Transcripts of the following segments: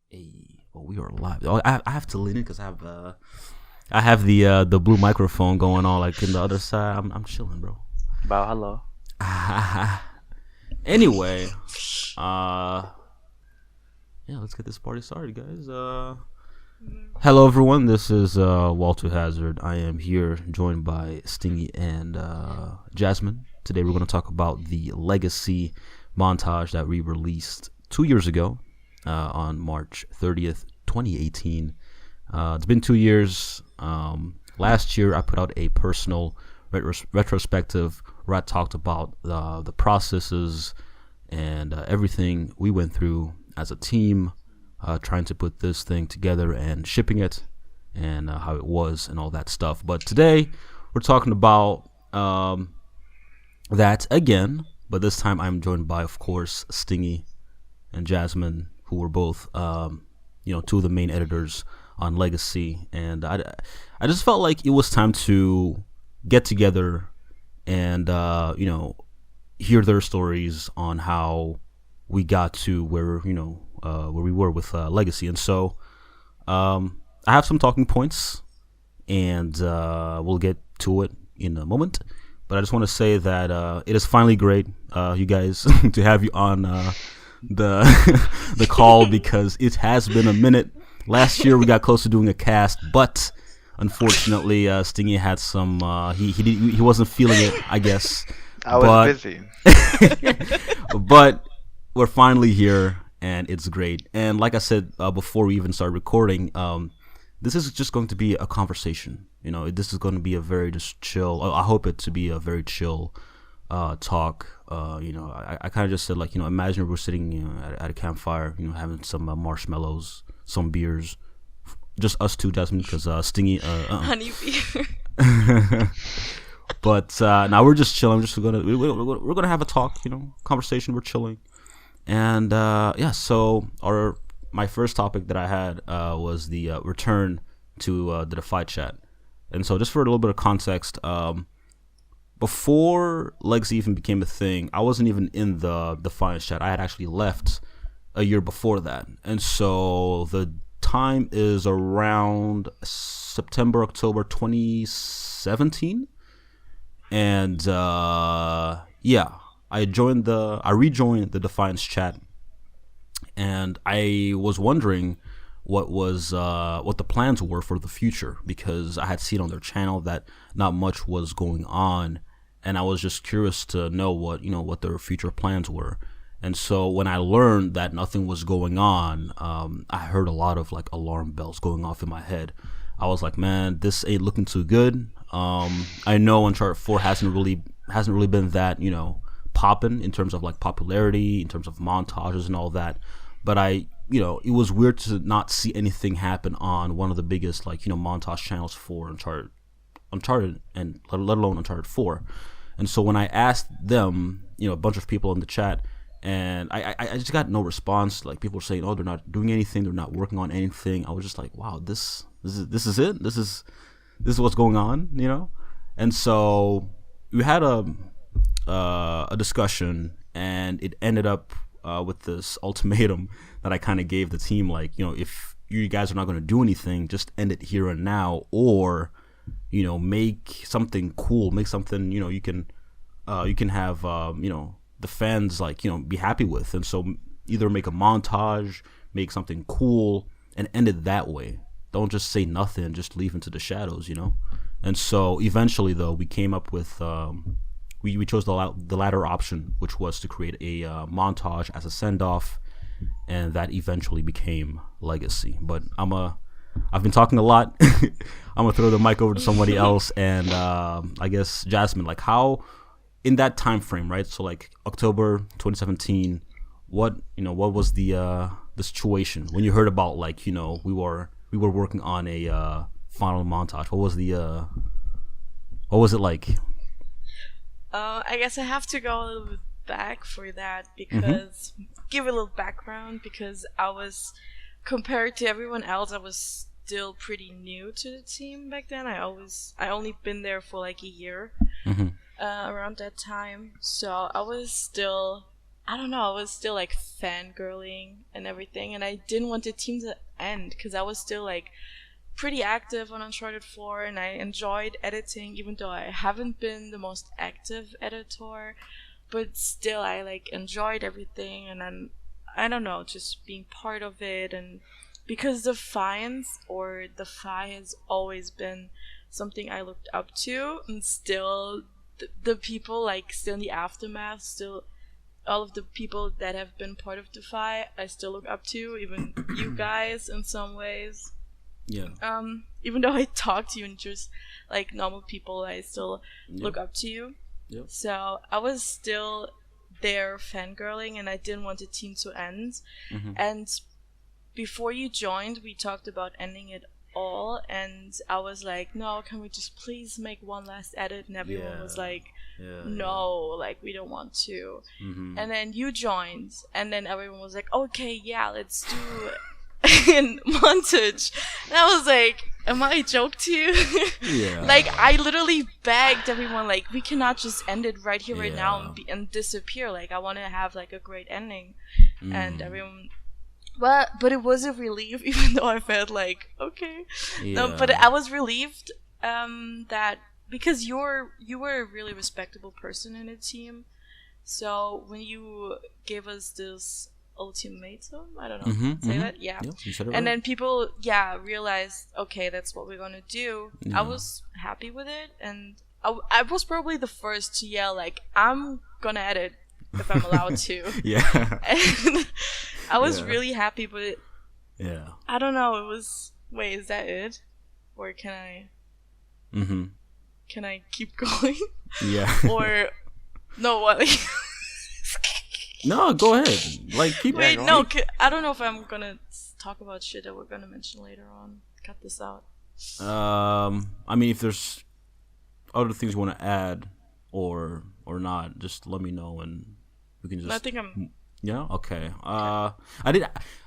Hey, oh, we are live. Oh, I have to lean in because I have the blue microphone going on like in the other side. I'm chilling, bro. Bow hello. Anyway, uh, yeah, let's get this party started, guys. Hello everyone. This is Walter Hazard. I am here joined by Stingy and Jasmin. Today we're going to talk about the Legacy montage that we released 2 years ago on March 30th, 2018. It's been 2 years. Last year I put out a personal retrospective where I talked about the processes and everything we went through as a team, trying to put this thing together and shipping it, and how it was and all that stuff. But today we're talking about that again, but this time I'm joined by, of course, Stingy and Jasmin, who were both, two of the main editors on Legacy, and I just felt like it was time to get together and hear their stories on how we got to where we were with Legacy. And so I have some talking points, and we'll get to it in a moment. But I just want to say that it is finally great, you guys, to have you on the the call, because it has been a minute. Last year we got close to doing a cast, but unfortunately, Stingy had some. He wasn't feeling it, I guess. I was But busy. but we're finally here, and it's great. And like I said before we even started recording, this is just going to be a conversation. This is going to be a very just chill. I hope it to be a very chill talk. I kind of just said, like, imagine we're sitting at a campfire, having some marshmallows, some beers, just us two, Jasmine, because Stingy. Honey beer. But now we're just chilling. We're gonna have a talk, conversation. We're chilling, and yeah. So my first topic that I had was the return to the Defy chat, and so just for a little bit of context, before Legacy even became a thing, I wasn't even in the Defiance chat. I had actually left a year before that, and so the time is around September, October 2017. And yeah, I rejoined the Defiance chat, and I was wondering what the plans were for the future, because I had seen on their channel that not much was going on, and I was just curious to know what their future plans were. And so when I learned that nothing was going on, I heard a lot of like alarm bells going off in my head. I was like, man, this ain't looking too good. I know Uncharted 4 hasn't really been that popping in terms of like popularity, in terms of montages and all that. But it was weird to not see anything happen on one of the biggest montage channels for Uncharted, and let alone Uncharted 4. And so when I asked them, a bunch of people in the chat, and I just got no response. Like, people were saying, oh, they're not doing anything, they're not working on anything. I was just like, wow, this is it. This is what's going on, And so we had a discussion, and it ended up with this ultimatum that I kind of gave the team, like, if you guys are not going to do anything, just end it here and now, or make something cool, make something you can have the fans be happy with. And so either make a montage, make something cool, and end it that way. Don't just say nothing, just leave into the shadows, And so eventually, though, we came up with we chose the latter option, which was to create a montage as a send off, and that eventually became Legacy. But I've been talking a lot. I'm gonna throw the mic over to somebody else, and I guess Jasmine, like, how in that time frame, right? So like October 2017, what was the situation when you heard about, like, we were working on a final montage? What was it like? I guess I have to go a little bit back for that, Mm-hmm. because give a little background, because I was, compared to everyone else, I was still pretty new to the team back then. I only been there for like a year Mm-hmm. around that time, so I was still I don't know, I was still like fangirling and everything, and I didn't want the team to end because I was still like pretty active on Uncharted 4, and I enjoyed editing, even though I haven't been the most active editor. But still, I like enjoyed everything, and then I don't know, just being part of it, and because Defiance or Defy has always been something I looked up to, and still the people like still in the aftermath, still all of the people that have been part of Defy, I still look up to, even you guys in some ways. Yeah. Even though I talk to you and just like normal people, I still Yep. look up to you. Yep. So I was still there fangirling, and I didn't want the team to end. Mm-hmm. And before you joined, we talked about ending it all, and I was like, no, can we just please make one last edit? And everyone was like, no, like we don't want to. Mm-hmm. And then you joined, and then everyone was like, okay, yeah, let's do in montage. And I was like, am I a joke to you? Yeah. Like, I literally begged everyone, like, we cannot just end it right here, right now, and disappear. Like, I want to have like a great ending. And everyone, but it was a relief, even though I felt like, okay, no, but I was relieved that because you were a really respectable person in the team. So when you gave us this ultimatum, I don't know, say that, yeah, you said it and right. then people, realized, okay, that's what we're gonna do. I was happy with it, and I was probably the first to yell like, I'm gonna edit if I'm allowed to. Yeah. And I was really happy, but yeah, I don't know, it was, wait, is that it, or can I keep going? Yeah. Or no, what? No, go ahead. Like, keep. Wait, no, I don't know if I'm gonna talk about shit that we're gonna mention later on. Cut this out. I mean, if there's other things you want to add or not, just let me know and we can just. I think I'm. Yeah. Okay. I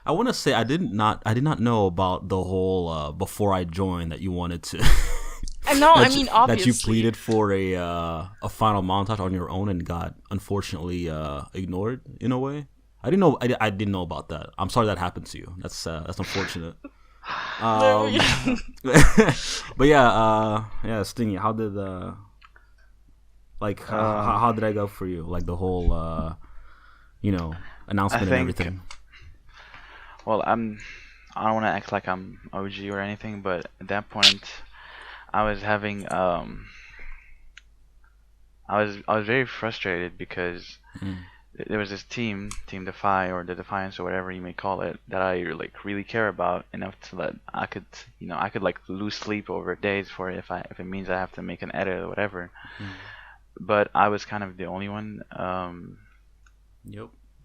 want to say I did not know about the whole before I joined that you wanted to. No, I mean, obviously that you pleaded for a final montage on your own and got unfortunately ignored in a way. I didn't know. I didn't know about that. I'm sorry that happened to you. That's unfortunate. But yeah, Stingy. How did how did I go for you? Like the whole announcement and everything. Well, I don't want to act like I'm OG or anything, but at that point, I was having I was very frustrated because there was this team Defy or the Defiance or whatever you may call it that I like really care about enough to that I could like lose sleep over days for it if it means I have to make an edit or whatever. But I was kind of the only one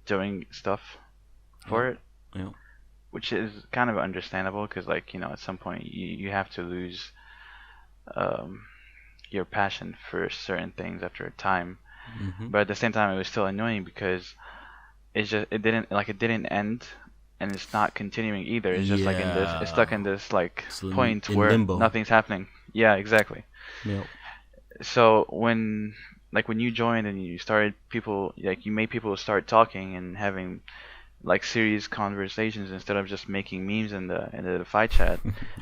doing stuff for it. Yep. Which is kind of understandable because like at some point you have to lose your passion for certain things after a time. But at the same time it was still annoying because it didn't end and it's not continuing either. It's just like it's stuck in this like point where limbo. Nothing's happening. Yeah, exactly. Yep. So when you joined and you started you made people start talking and having like serious conversations instead of just making memes in the fight chat.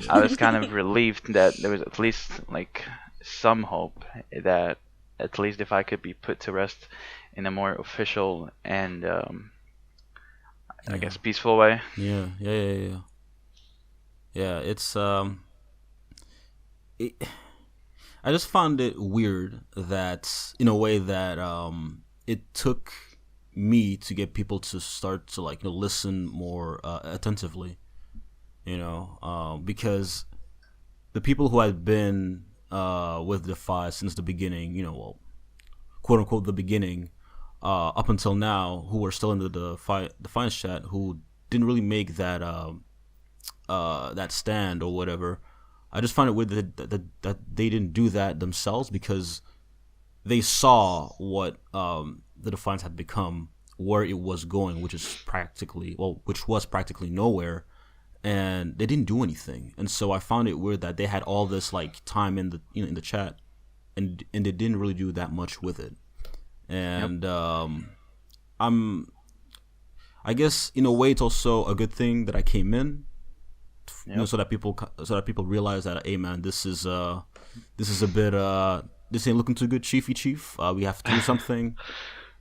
I was kind of relieved that there was at least like some hope that at least if I could be put to rest in a more official and I guess peaceful way. Yeah. It's I just found it weird that in a way that it took me to get people to start to listen more attentively, because the people who had been with Defy since the beginning, quote unquote the beginning, up until now, who were still in the Defiance chat, who didn't really make that that stand or whatever. I just find it weird that they didn't do that themselves because they saw what the Defiance had become, where it was going, which was practically nowhere, and they didn't do anything. And so I found it weird that they had all this time in the in the chat, and they didn't really do that much with it. And I I guess in a way it's also a good thing that I came in, Yep. so that people realize that, hey man, this is a bit this ain't looking too good, chief. We have to do something,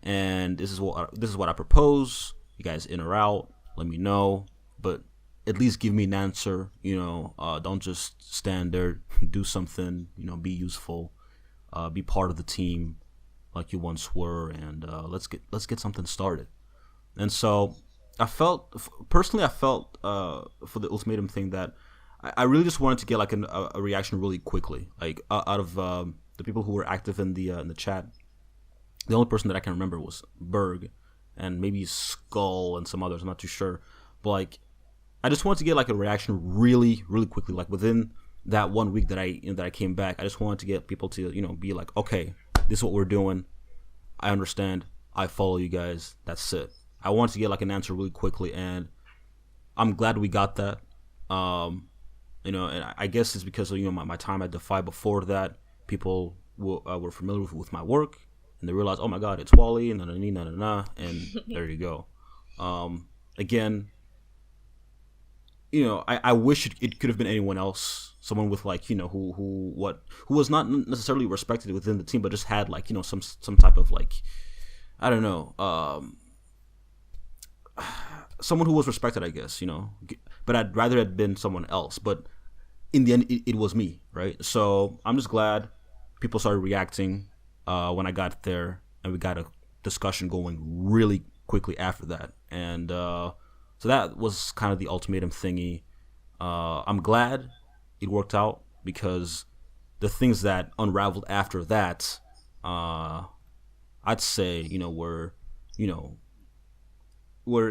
and this is what I propose. You guys in or out, let me know, but at least give me an answer. Don't just stand there, do something. Be useful, be part of the team like you once were, and let's get something started. And so I felt personally, for the ultimatum thing that I really just wanted to get like a reaction really quickly, like out of the people who were active in the chat. The only person that I can remember was Berg, and maybe Skull and some others. I'm not too sure, but like I just wanted to get like a reaction really, really quickly, like within that 1 week that I came back. I just wanted to get people to be like, okay, this is what we're doing. I understand. I follow you guys. That's it. I wanted to get like an answer really quickly, and I'm glad we got that. And I guess it's because of my time at Defy before that. People were familiar with my work, and they realized, oh my God, it's Wally, and and there you go. Again, I wish it could have been anyone else, someone with like who was not necessarily respected within the team, but just had like some type of like, I don't know, someone who was respected, I guess, but I'd rather it had been someone else. But in the end, it was me, right? So I'm just glad people started reacting when I got there, and we got a discussion going really quickly after that. And so that was kind of the ultimatum thingy. I'm glad it worked out, because the things that unraveled after that, I'd say, were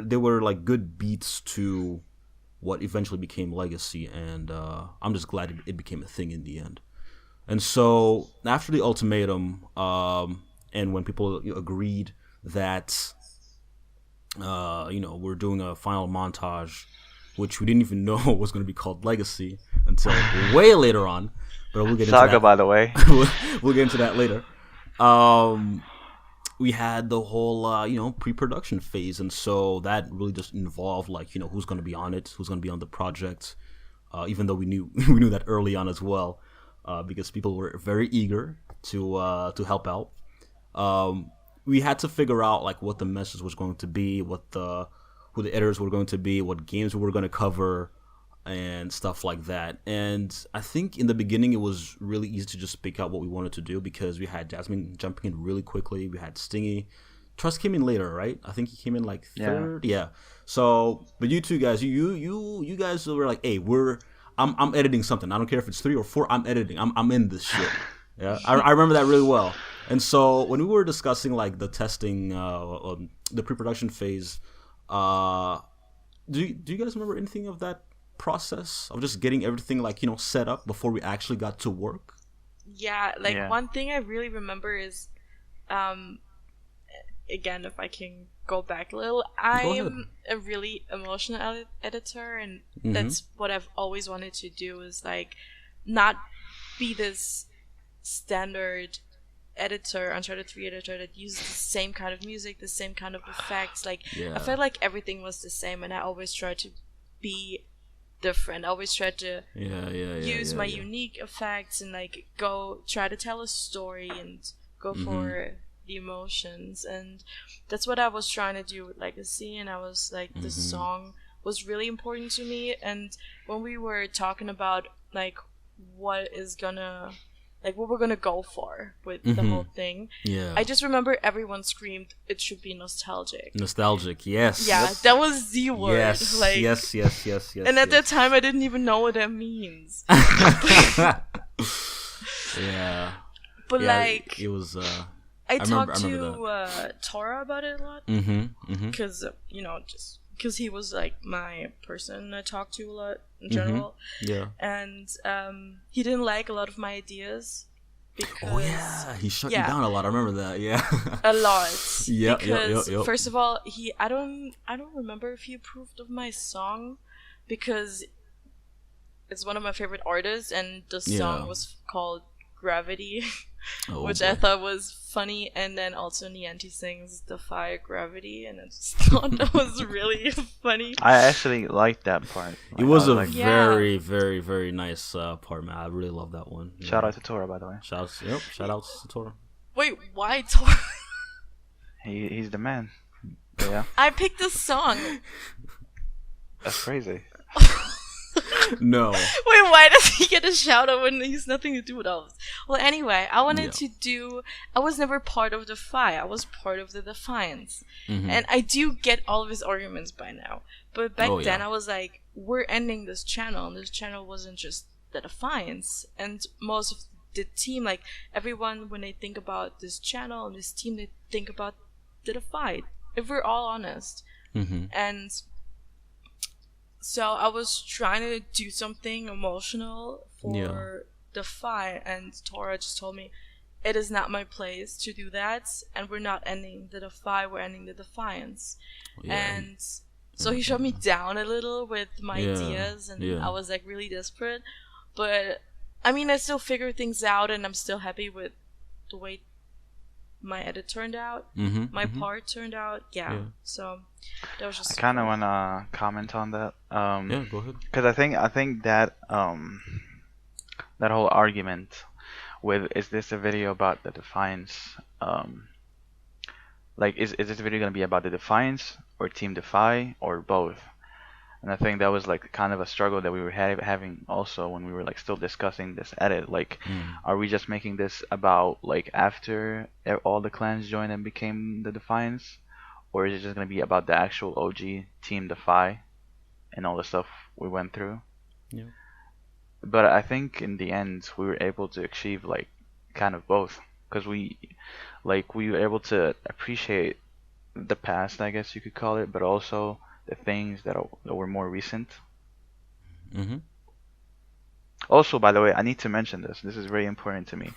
they were like good beats to what eventually became Legacy, and I'm just glad it became a thing in the end. And so after the ultimatum, and when people agreed that we're doing a final montage, which we didn't even know was going to be called Legacy until way later on, but we'll get into Saga, that. by the way. We'll get into that later. We had the whole pre-production phase, and so that really just involved like who's going to be on it, who's going to be on the project, even though we knew that early on as well, because people were very eager to help out. We had to figure out like what the message was going to be, who the editors were going to be, what games we were going to cover, and stuff like that. And I think in the beginning it was really easy to just pick out what we wanted to do, because we had Jasmin jumping in really quickly. We had Stingy. Trust came in later, right? I think he came in like third. Yeah. So, but you two guys, you guys were like, hey, I'm editing something. I don't care if it's 3 or 4. I'm editing. I'm in this shit. Yeah. I remember that really well. And so when we were discussing like the testing, the pre-production phase, do you guys remember anything of that process of just getting everything like set up before we actually got to work? Yeah, one thing I really remember is, again, if I can go back a little, I'm a really emotional editor, and that's what I've always wanted to do, is like not be this standard editor, Uncharted 3 editor that uses the same kind of music, the same kind of effects. Like I felt like everything was the same, and I always tried to be different. I always tried to use my unique effects and like go try to tell a story and go for the emotions, and that's what I was trying to do with Legacy. And I was like, the song was really important to me, and when we were talking about like what we're gonna go for with the whole thing, I just remember everyone screamed, it should be nostalgic, yes. That was the word. Yes. And at that time I didn't even know what that means. Yeah, but like it was I talked to Tora about it a lot, because just because he was like my person I talked to a lot in general. And he didn't like a lot of my ideas, because he shut you down a lot. I remember that. A lot. Because first of all, I don't remember if he approved of my song, because it's one of my favorite artists, and the song was called Gravity. Oh which I boy. thought was funny. And then also Nianti sings Defy Gravity, and I just thought that was really funny. I actually liked that part. It Like, I was was a like, Yeah. very, very, very nice part, man. I really love that one. shout Yeah. out to Tora, by the way. Shout outs to Tora. Wait, why Tor? He's the man. But yeah, I picked this song. that's crazy. No. Wait, why does he get a shout out when he's nothing to do with us? Well, anyway, I wanted Yeah. to do. I was never part of Defy. I was part of the Defiance, Mhm. and I do get all of his arguments by now. But back Oh, yeah. then, I was like, "We're ending this channel, and this channel wasn't just the Defiance." And most of the team, like everyone, when they think about this channel and this team, they think about the Defy. If we're all honest, Mm-hmm. and so I was trying to do something emotional for Yeah. Defy, and Tora just told me it is not my place to do that, and we're not ending the Defy, we're ending the Defiance. Yeah. And so he shut me down a little with my Yeah, ideas, and yeah. I was like really desperate. But I mean, I still figured things out, and I'm still happy with the way my edit turned out, Mm-hmm. my part turned out. Yeah. Yeah. So that was I just kind of want to comment on that. Yeah, go ahead. Because I think that that whole argument with is this a video about the Defiance? Like, is this video gonna be about the Defiance or Team Defy or both? And I think that was like kind of a struggle that we were having also when we were like still discussing this edit. Like, are we just making this about like after all the clans joined and became the Defiance, or is it just gonna be about the actual OG Team Defy and all the stuff we went through? Yeah. But I think in the end we were able to achieve like kind of both, because we were able to appreciate the past, I guess you could call it, but also the things that were more recent. Mm-hmm. Also, by the way, I need to mention this. This is very important to me.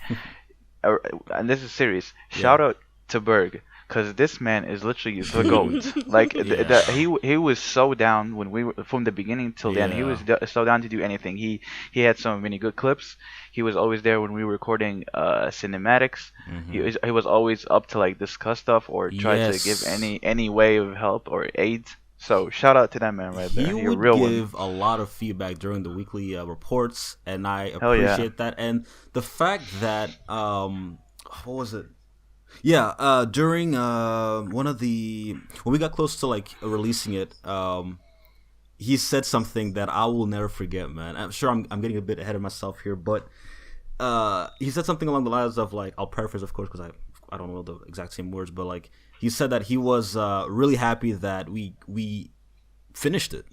And this is serious. Yeah. Shout out to Berg, because this man is literally the goat. Like, Yeah. he was so down when we were from the beginning till the end. He was so down to do anything. He had so many good clips. He was always there when we were recording cinematics. Mm-hmm. He was always up to like discuss stuff or try to give Yes. any way of help or aid. So shout out to that man right there. He You're a would real give one. a lot of feedback during the weekly reports, and I Hell yeah. appreciate that. And the fact that what was it? Yeah, during one of the when we got close to like releasing it, he said something that I will never forget, man. I'm sure I'm getting a bit ahead of myself here, but he said something along the lines of like, I'll paraphrase, of course, because I don't know the exact same words, but like he said that he was really happy that we finished it.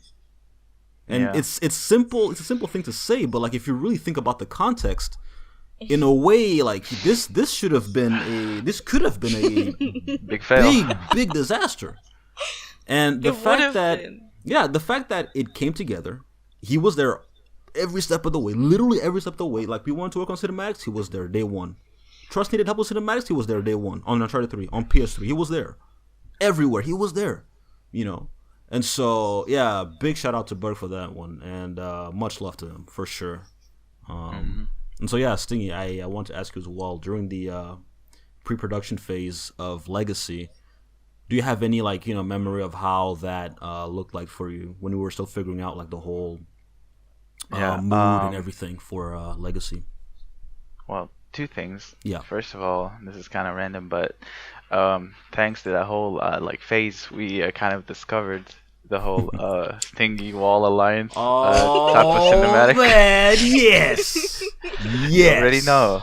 And Yeah. it's simple. It's a simple thing to say, but like if you really think about the context, in a way, like this could have been a Big fail. big disaster. And the It fact would've that been. the fact that it came together, he was there every step of the way, literally every step of the way. Like we wanted to work on cinematics, he was there day one. Trust needed help with cinematics, he was there day one. On Uncharted 3, on PS3, he was there. Everywhere, he was there. You know. And so, yeah, big shout out to Berg for that one, and much love to him for sure. And so, yeah, Stingy, I want to ask you as well. During the pre-production phase of Legacy, do you have any like memory of how that looked like for you when you were still figuring out like the whole mood and everything for Legacy? Well, two things. Yeah. First of all, this is kind of random, but thanks to that whole like phase, we kind of discovered the whole Stingy Wall Alliance type of cinematic. man, yes, yes. You already know,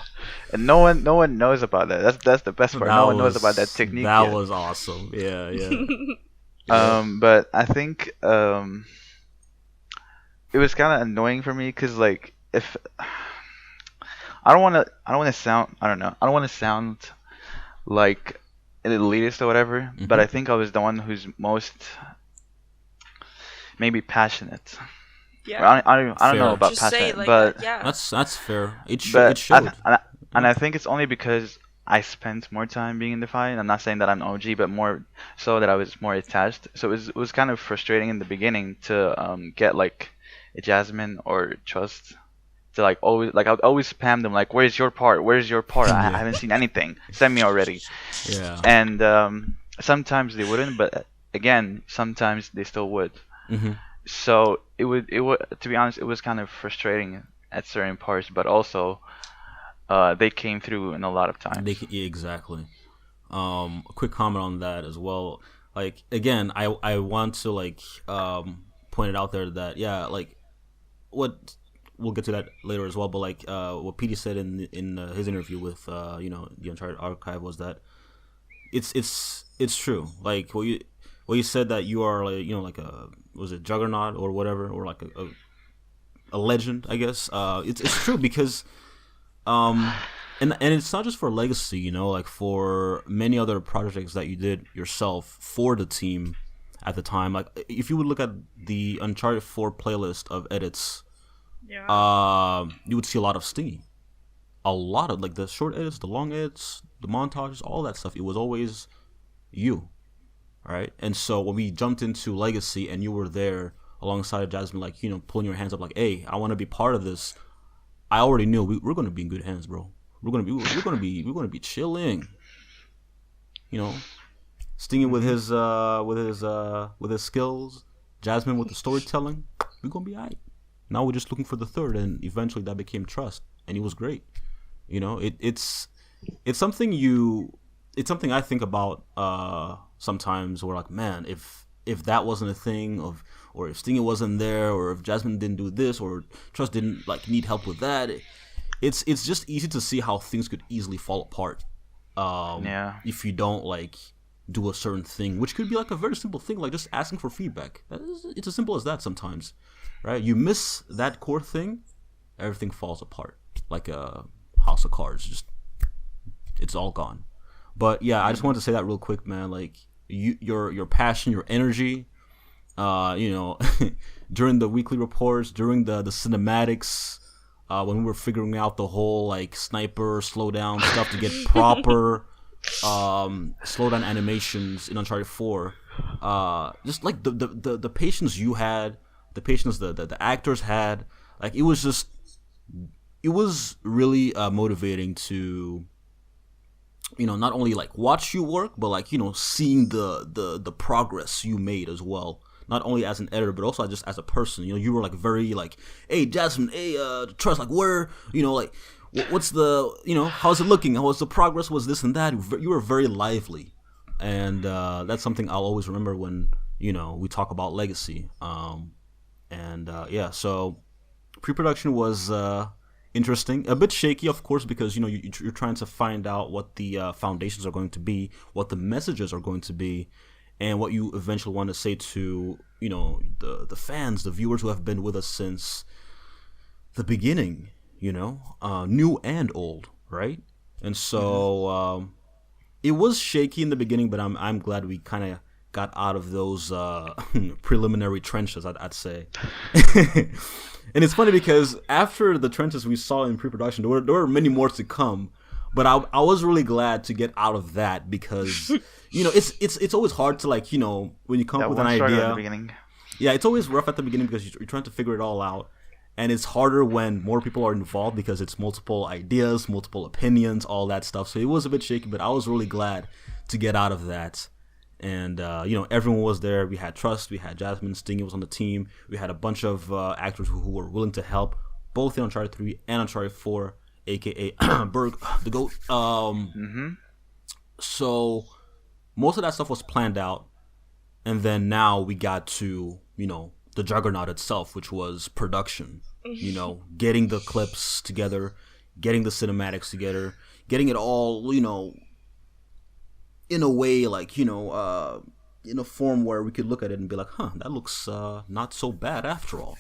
and no one knows about that. That's the best part. No one knows about that technique. That yet. was awesome. Yeah, yeah. But I think it was kind of annoying for me because like if I don't want to sound like an elitist or whatever, but I think I was the one who's most maybe passionate. Yeah. I don't know Fair. about Just say passionate, it like but that, yeah. That's fair. It but showed. and I think it's only because I spent more time being in Defiant. I'm not saying that I'm OG, but more so that I was more attached. So it was kind of frustrating in the beginning to get like a Jasmin or Trust to like always like I would always spam them like, "Where's your part? Where's your part? I Yeah. haven't seen anything. Send me already." Yeah. And sometimes they wouldn't, but again, sometimes they still would. Mm-hmm. So it would to be honest, it was kind of frustrating at certain parts, but also they came through in a lot of times. Yeah, exactly. A quick comment on that as well. Like again, I want to like point it out there that yeah, like what we'll get to that later as well. But like what PD said in his interview with the Uncharted Archive was that it's true. Like what you said that you are like like a was it juggernaut or whatever or like a legend I guess. It's true because um and it's not just for Legacy, like for many other projects that you did yourself for the team at the time. Like if you would look at the Uncharted 4 playlist of edits, Yeah. you would see a lot of Stingy. A lot of like the short edits, the long edits, the montages, all that stuff. It was always you, right? And so when we jumped into Legacy and you were there alongside Jasmin, like pulling your hands up, like, "Hey, I want to be part of this." I already knew we're gonna be in good hands, bro. We're gonna be chilling. Stingy with his skills, Jasmin with the storytelling. We're gonna be alright. Now we're just looking for the third, and eventually that became trust, and it was great. It's something it's something I think about sometimes. Where like, man, if that wasn't a thing or if Stingy wasn't there, or if Jasmin didn't do this, or Trust didn't like need help with that, it's just easy to see how things could easily fall apart. Yeah. If you don't like do a certain thing, which could be like a very simple thing, like just asking for feedback. It's as simple as that sometimes, right? You miss that core thing, everything falls apart like a house of cards. Just it's all gone. But yeah, I just wanted to say that real quick, man. Like your passion, your energy, during the weekly reports, during the cinematics, when we were figuring out the whole like sniper slowdown stuff to get proper slowdown animations in Uncharted 4, just like the patience you had, the patience the actors had, like it was really motivating to not only like watch you work, but like seeing the progress you made as well, not only as an editor but also just as a person. You were like very like, "Hey Jasmine, hey Trust, like where like what's the how's it looking, how's the progress, was this and that." You were very lively, and that's something I'll always remember when we talk about Legacy. So pre-production was interesting, a bit shaky, of course, because you're trying to find out what the foundations are going to be, what the messages are going to be, and what you eventually want to say to the fans, the viewers who have been with us since the beginning, new and old, right? And so it was shaky in the beginning, but I'm glad we kind of got out of those preliminary trenches, I'd say. And it's funny because after the trenches we saw in pre-production, there were many more to come. But I was really glad to get out of that because it's always hard to like when you come up with an idea. At the beginning. Yeah, it's always rough at the beginning because you're trying to figure it all out, and it's harder when more people are involved because it's multiple ideas, multiple opinions, all that stuff. So it was a bit shaky, but I was really glad to get out of that. And everyone was there. We had Trust, we had Jasmin, Stingy was on the team. We had a bunch of actors who were willing to help, both in Uncharted 3 and Uncharted 4, aka Berg the Goat. So most of that stuff was planned out, and then now we got to the juggernaut itself, which was production. Getting the clips together, getting the cinematics together, getting it all in a way like in a form where we could look at it and be like, that looks not so bad after all.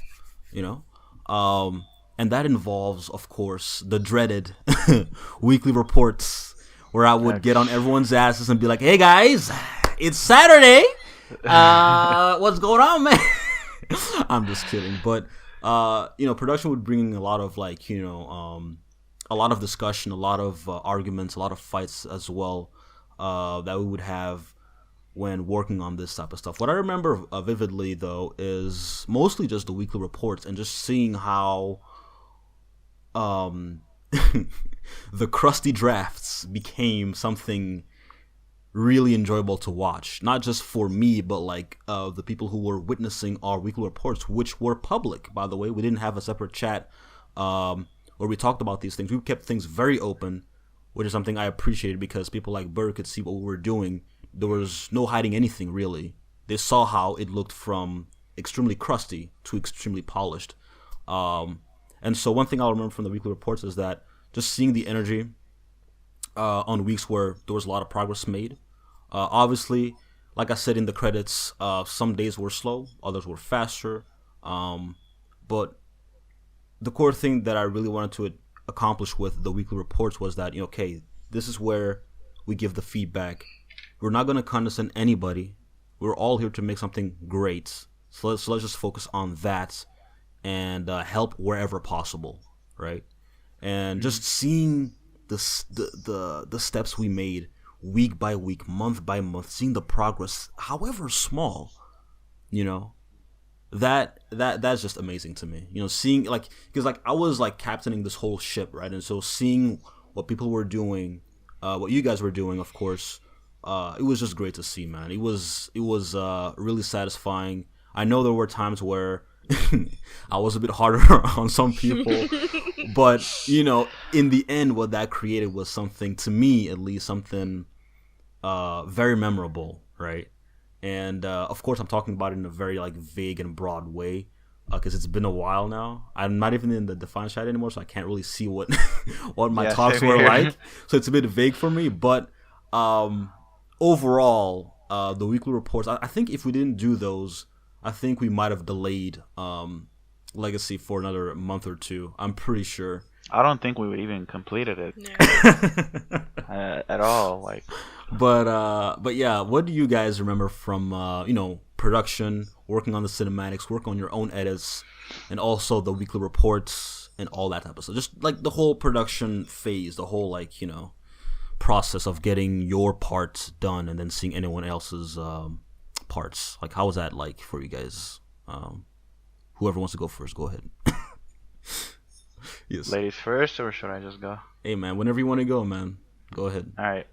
And that involves, of course, the dreaded weekly reports, where I would get on everyone's asses and be like, "Hey guys, it's Saturday. What's going on, man?" I'm just kidding, but production would bring in a lot of like a lot of discussion, a lot of arguments, a lot of fights as well. That we would have when working on this type of stuff. What I remember vividly, though, is mostly just the weekly reports and just seeing how um, the crusty drafts became something really enjoyable to watch. Not just for me, but like the people who were witnessing our weekly reports, which were public, by the way. We didn't have a separate chat where we talked about these things. We kept things very open, which is something I appreciated because people like Burr could see what we were doing. There was no hiding anything, really. They saw how it looked from extremely crusty to extremely polished. And so one thing I'll remember from the weekly reports is that just seeing the energy on weeks where there was a lot of progress made. Obviously, like I said in the credits, some days were slow, others were faster. But the core thing that I really wanted to accomplish with the weekly reports was that, okay, this is where we give the feedback. We're not going to condescend anybody. We're all here to make something great. So let's just focus on that and help wherever possible, right? And just seeing the steps we made week by week, month by month, seeing the progress, however small, that's just amazing to me. Seeing because I was captaining this whole ship, right? And so seeing what people were doing, what you guys were doing, of course, it was just great to see, man. It was really satisfying. I know there were times where I was a bit harder on some people, but in the end, what that created was something, to me at least, something very memorable, right? And of course, I'm talking about it in a very vague and broad way, because it's been a while now. I'm not even in the Defiant chat anymore, so I can't really see what what my talks were like. So it's a bit vague for me. But overall, the weekly reports, I think if we didn't do those, I think we might have delayed Legacy for another month or two. I'm pretty sure. I don't think we would even completed it at all. But yeah, what do you guys remember from production, working on the cinematics, working on your own edits, and also the weekly reports and all that type of stuff? Just the whole production phase, the whole process of getting your parts done and then seeing anyone else's parts. How was that like for you guys? Whoever wants to go first, go ahead. Yes. Ladies first, or should I just go? Hey man, whenever you want to go, man, go ahead. All right.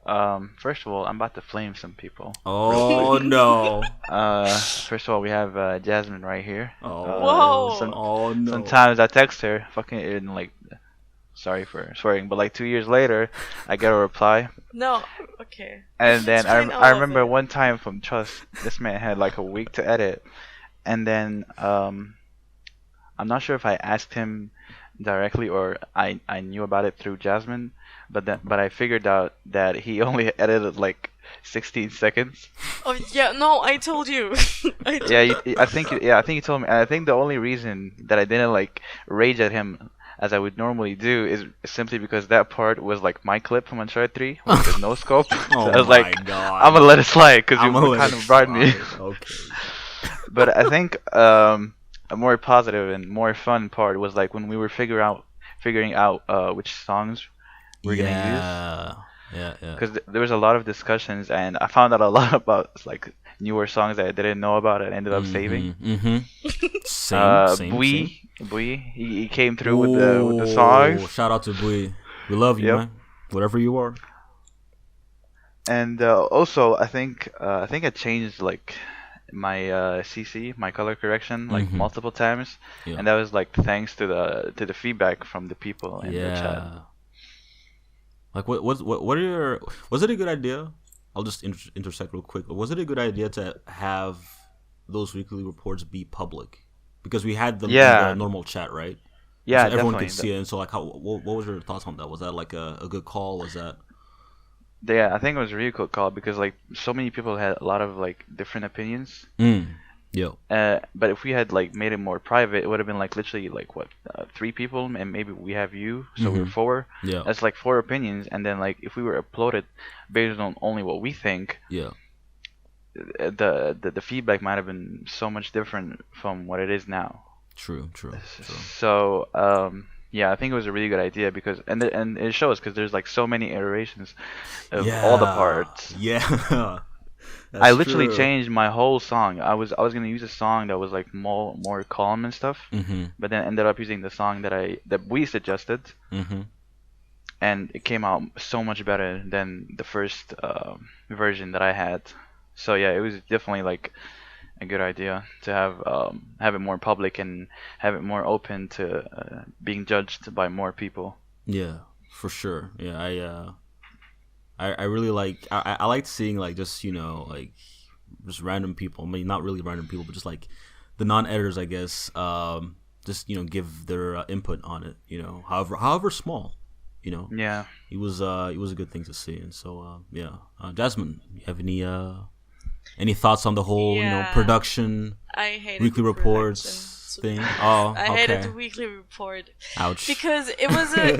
First of all, I'm about to flame some people. Oh no. First of all, we have Jasmin right here. Whoa. Oh no. Sometimes I text her, fucking in sorry for swearing, but 2 years later, I get a reply. No, okay. And then Explain I all remember of it. one time from Trust, this man had a week to edit, and then I'm not sure if I asked him directly or I knew about it through Jasmine, but I figured out that he only edited 16 seconds. Oh yeah, no, I told you. I told I think he told me. And I think the only reason that I didn't rage at him as I would normally do is simply because that part was my clip from Uncharted 3 with the no scope. So I was God. I'm gonna let it slide because you kind of brought me. Okay. But I think a more positive and more fun part was when we were figuring out which songs we're gonna use. Yeah. Because there was a lot of discussions, and I found out a lot about newer songs that I didn't know about and ended up saving. Same. Bui, he came through with the songs. Shout out to Bui. We love you, man. Whatever you are. And also, I think I changed my CC, my color correction, multiple times, and that was thanks to the feedback from the people in the chat. What are your? Was it a good idea? I'll just intersect real quick. Was it a good idea to have those weekly reports be public? Because we had them in the normal chat, right? Yeah, so everyone definitely. could see it. And so, what was your thoughts on that? Was that a good call? Was that? Yeah, I think it was a really cool call because so many people had a lot of different opinions. Yeah. But if we had made it more private, it would have been literally 3 people, and maybe we have you, so we're 4. Yeah. That's 4 opinions, and then if we were uploaded based on only what we think, Yeah. The feedback might have been so much different from what it is now. True. So yeah, I think it was a really good idea because and it shows because there's so many iterations of all the parts. Yeah. I That's literally true. changed my whole song. I was gonna use a song that was like more calm and stuff, Mm-hmm. but then ended up using the song that we suggested, Mm-hmm. and it came out so much better than the first version that I had. So yeah, it was definitely like a good idea to have it more public and have it more open to being judged by more people. Yeah, for sure. Yeah, I really like I liked seeing like just like just random people. I mean, not really random people, but just like the non-editors, I guess. Just give their input on it. However small. You know, Yeah. it was a good thing to see. And so yeah, Jasmine, you have any thoughts on the whole Yeah, production I hated the weekly production. reports To be thing? honest, Oh, I hated okay. the weekly report Ouch. because it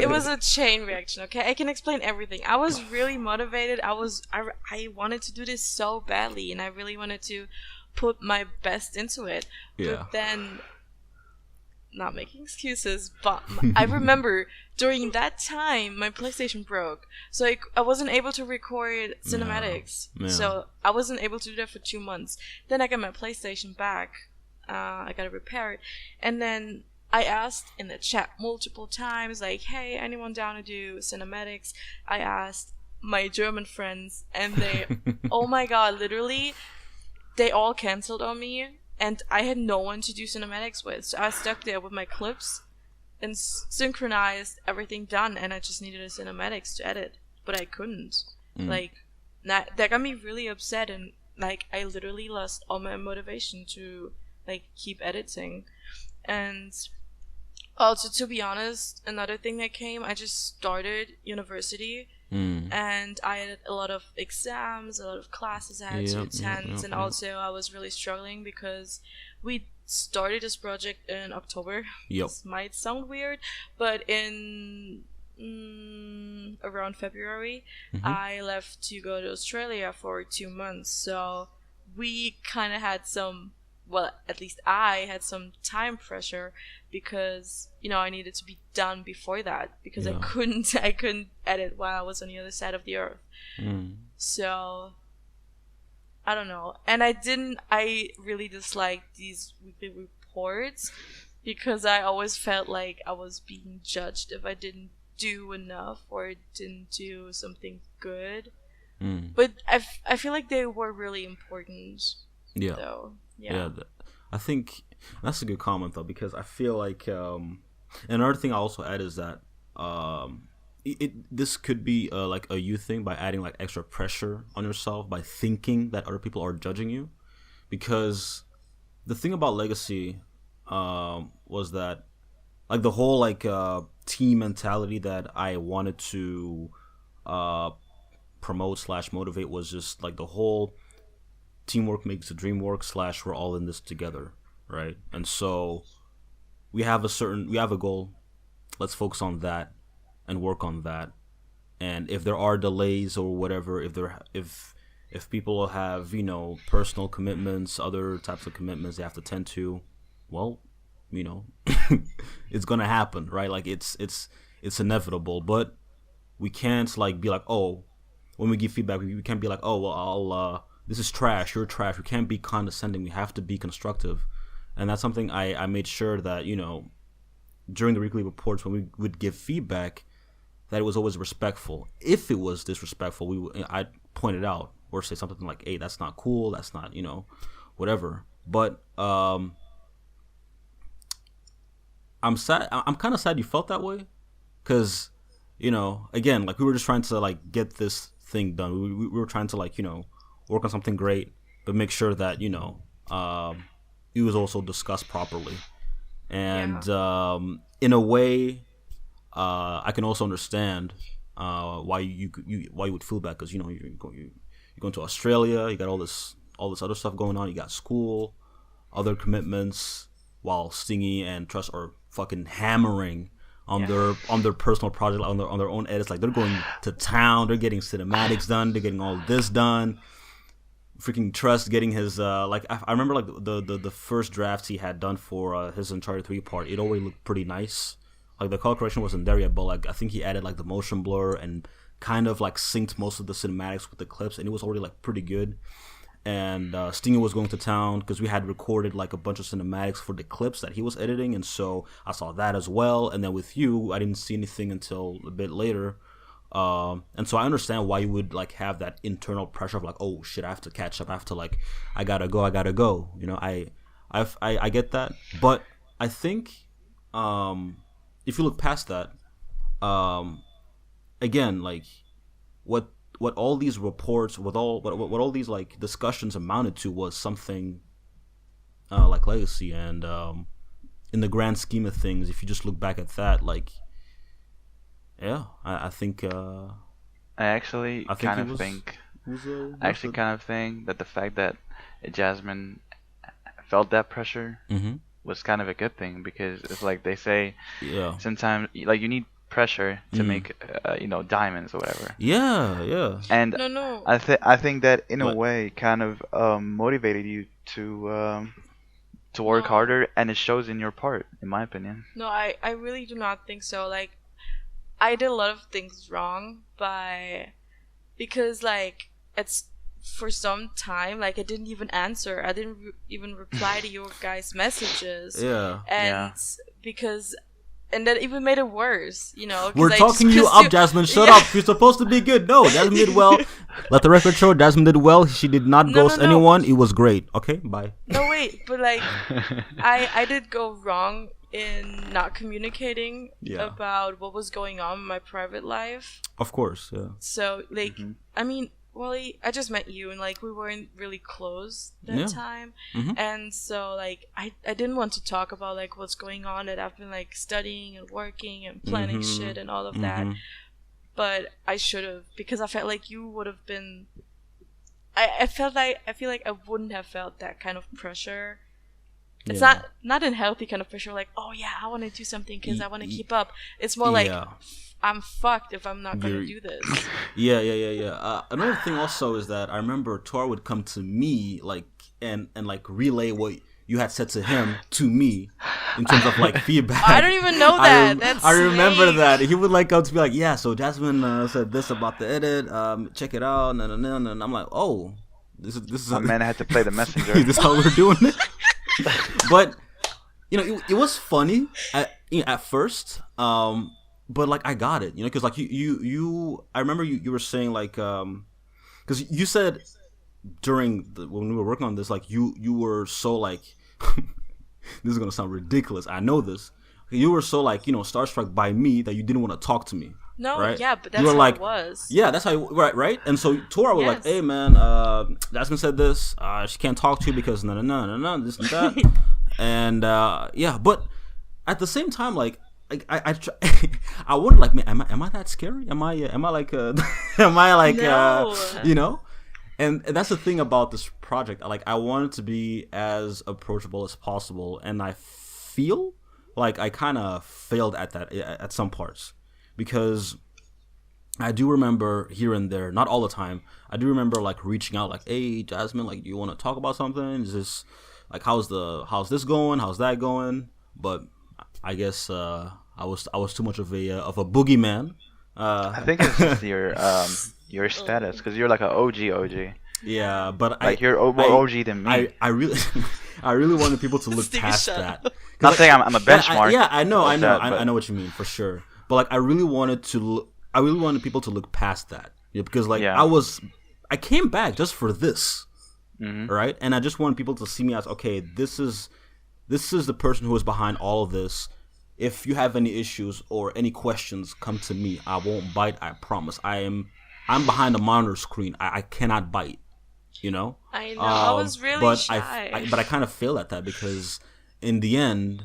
was a chain reaction. Okay, I can explain everything. I was really motivated. I wanted to do this so badly, and I really wanted to put my best into it. But Yeah. then, not making excuses, but I remember during that time my PlayStation broke, so I wasn't able to record Yeah. cinematics. Yeah. So I wasn't able to do that for 2 months. Then I got my PlayStation back. I got to repair it, and then I asked in the chat multiple times, like, "Hey, anyone down to do cinematics?" I asked my German friends, and they, oh my god, literally they all canceled on me, and I had no one to do cinematics with. So I was stuck there with my clips and synchronized everything done, and I just needed a cinematics to edit, but I couldn't. Mm. Like, that got me really upset, and like I literally lost all my motivation to like keep editing. And also, to be honest, another thing that came, I just started university, Mm. and I had a lot of exams, a lot of classes I had to Yep. Yep. attend, Yep. and Yep. also I was really struggling because we started this project in October. Yep. This might sound weird, but in around February, Mm-hmm. I left to go to Australia for 2 months. So we kind of had some, well, at least I had some time pressure because I needed to be done before that because I Yeah. couldn't I couldn't edit while I was on the other side of the earth. Mm. So I don't know, and I really disliked these weekly reports because I always felt like I was being judged if I didn't do enough or didn't do something good. Mm. But I feel like they were really important Yeah. though. Yeah. Yeah. I think that's a good comment though, because I feel like another thing I also add is that this could be like a you thing by adding like extra pressure on yourself by thinking that other people are judging you, because the thing about Legacy was that like the whole like team mentality that I wanted to uh, promote slash motivate was just like the whole teamwork makes the dream work slash we're all in this together, right? And so we have a goal. Let's focus on that and work on that. And if there are delays or whatever, if people have personal commitments, other types of commitments they have to tend to, well, you know, it's gonna happen, right? Like it's inevitable. But we can't like be like, oh, when we give feedback, we can't be like, oh, well, this is trash, you're trash. We can't be condescending. We have to be constructive, and that's something I made sure that during the weekly reports when we would give feedback, that it was always respectful. If it was disrespectful, I'd point it out or say something like, hey, that's not cool. That's not whatever. But I'm sad. I'm kind of sad you felt that way, because again, like we were just trying to like get this thing done. We were trying to like work on something great, but make sure that it was also discussed properly. Yeah. And in a way, I can also understand why you would feel bad, because you're going to Australia. You got all this other stuff going on. You got school, other commitments, while Stingy and Trust are fucking hammering on Yeah. their personal project, on their own edits. Like they're going to town. They're getting cinematics done. They're getting all this done. Freaking Trust getting his like I remember like the first drafts he had done for his Uncharted 3 part. It already looked pretty nice. Like the color correction wasn't there yet, but like I think he added like the motion blur and kind of like synced most of the cinematics with the clips, and it was already like pretty good. and Stingy was going to town because we had recorded like a bunch of cinematics for the clips that he was editing, and so I saw that as well. And then with you, I didn't see anything until a bit later. And so I understand why you would like have that internal pressure of like, oh shit, I have to catch up. I have to like, I gotta go. You know, I get that, but I think if you look past that, again, like what all these reports, what all these like discussions amounted to was something like legacy, and in the grand scheme of things, if you just look back at that, like. Yeah, I think. I actually kind of think that the fact that Jasmin felt that pressure was kind of a good thing, because it's like they say, sometimes like you need pressure to make diamonds or whatever. Yeah. And No. I think that in a way kind of motivated you to work harder, and it shows in your part, in my opinion. No, I really do not think so. Like, I did a lot of things wrong because like it's for some time like I didn't even answer. I didn't even reply to your guys' messages. Yeah. And because that even made it worse, you know. We're talking you up, Jasmin. Shut up. You're supposed to be good. No, Jasmin did well. Let the record show. Jasmin did well. She did not ghost anyone. It was great. Okay, bye. No, wait, but like I did go wrong in not communicating about what was going on in my private life. Of course, yeah. So, like, I mean, Wally, I just met you, and, like, we weren't really close that time. And so, like, I didn't want to talk about, like, what's going on, that I've been, like, studying and working and planning shit and all of that. But I should have, because I felt like you would have been... I feel like I wouldn't have felt that kind of pressure. It's not a healthy kind of pressure, like, oh yeah, I want to do something because I want to keep up. It's more like, I'm fucked if I'm not going to do this. Yeah. Another thing also is that I remember Tor would come to me, like, and like relay what you had said to him to me in terms of like feedback. I don't even know that. I remember that. He would like come to be like, yeah, so Jasmin said this about the edit. Check it out. And I'm like, oh, this is. My man had to play the messenger. This is how we're doing it. But you know, it was funny at first, but like I got it, you know, because like you I remember you were saying like because you said when we were working on this, like you were so like this is gonna sound ridiculous, I know this, you were so like, you know, starstruck by me that you didn't want to talk to me. No, right? Yeah, but that's how it was. Yeah, that's how right. And so Tora was like, "Hey, man, Jasmin said this. She can't talk to you because no, this and that." And but at the same time, like I wonder, like, man, am I that scary? Am I like No. you know? And that's the thing about this project. Like, I want it to be as approachable as possible, and I feel like I kind of failed at that at some parts. Because I do remember here and there, not all the time, I do remember like reaching out like, hey, Jasmin, like, do you want to talk about something? Is this like, how's this going? How's that going? But I guess I was too much of a boogeyman. I think it's just your status, because you're like an OG. Yeah, but like you're more OG than me. I really I really wanted people to look past that. Not saying I'm a benchmark. I know what you mean, for sure. But like, I really wanted people to look past that, you know, because like I came back just for this, right? And I just wanted people to see me as, okay, this is the person who is behind all of this. If you have any issues or any questions, come to me. I won't bite. I promise. I'm behind a monitor screen. I cannot bite. You know. I know. I was really shy. But I kind of failed at that because in the end,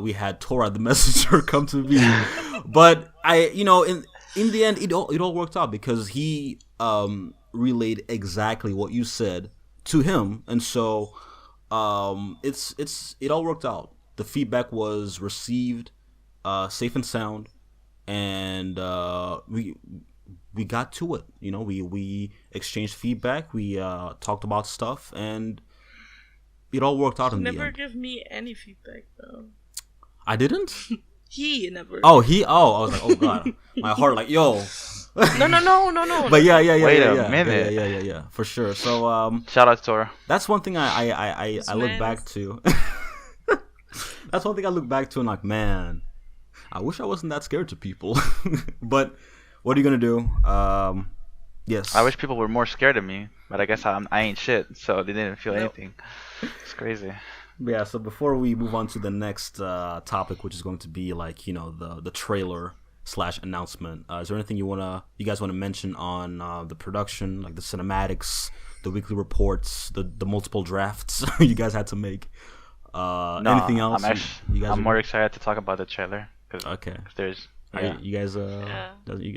we had Tora the messenger come to me. But in the end, it all worked out because he relayed exactly what you said to him, and so it all worked out. The feedback was received safe and sound, and we got to it. You know, we exchanged feedback, we talked about stuff, and it all worked out in the end. Never give me any feedback though. I didn't? He never. I was like, oh god. My heart like, yo, No. But yeah, Wait a minute. yeah, for sure. So Shout out to her. that's one thing I look back to. That's one thing I look back to and like, man, I wish I wasn't that scared to people. But what are you gonna do? Yes. I wish people were more scared of me, but I guess I ain't shit, so they didn't feel anything. It's crazy. Yeah. So before we move on to the next topic, which is going to be like the trailer / announcement, is there anything you guys wanna mention on the production, like the cinematics, the weekly reports, the multiple drafts you guys had to make? No, Anything else? I'm more excited to talk about the trailer. Okay. There's. You guys Yeah.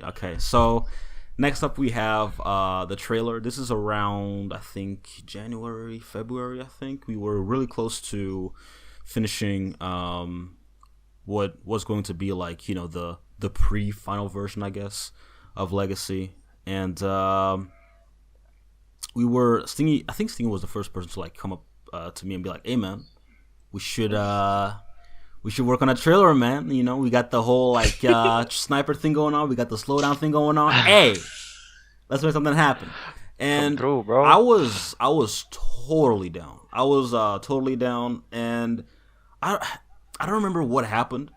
okay. So next up we have the trailer. This is around, I think, January, February, I think. We were really close to finishing what was going to be like, the pre-final version, I guess, of Legacy. And Stingy, I think Stingy was the first person to like come up to me and be like, "Hey man, we should work on a trailer, man. We got the whole like sniper thing going on. We got the slowdown thing going on. Hey, let's make something happen." And Come through, bro. I was totally down. I was totally down, and I don't remember what happened,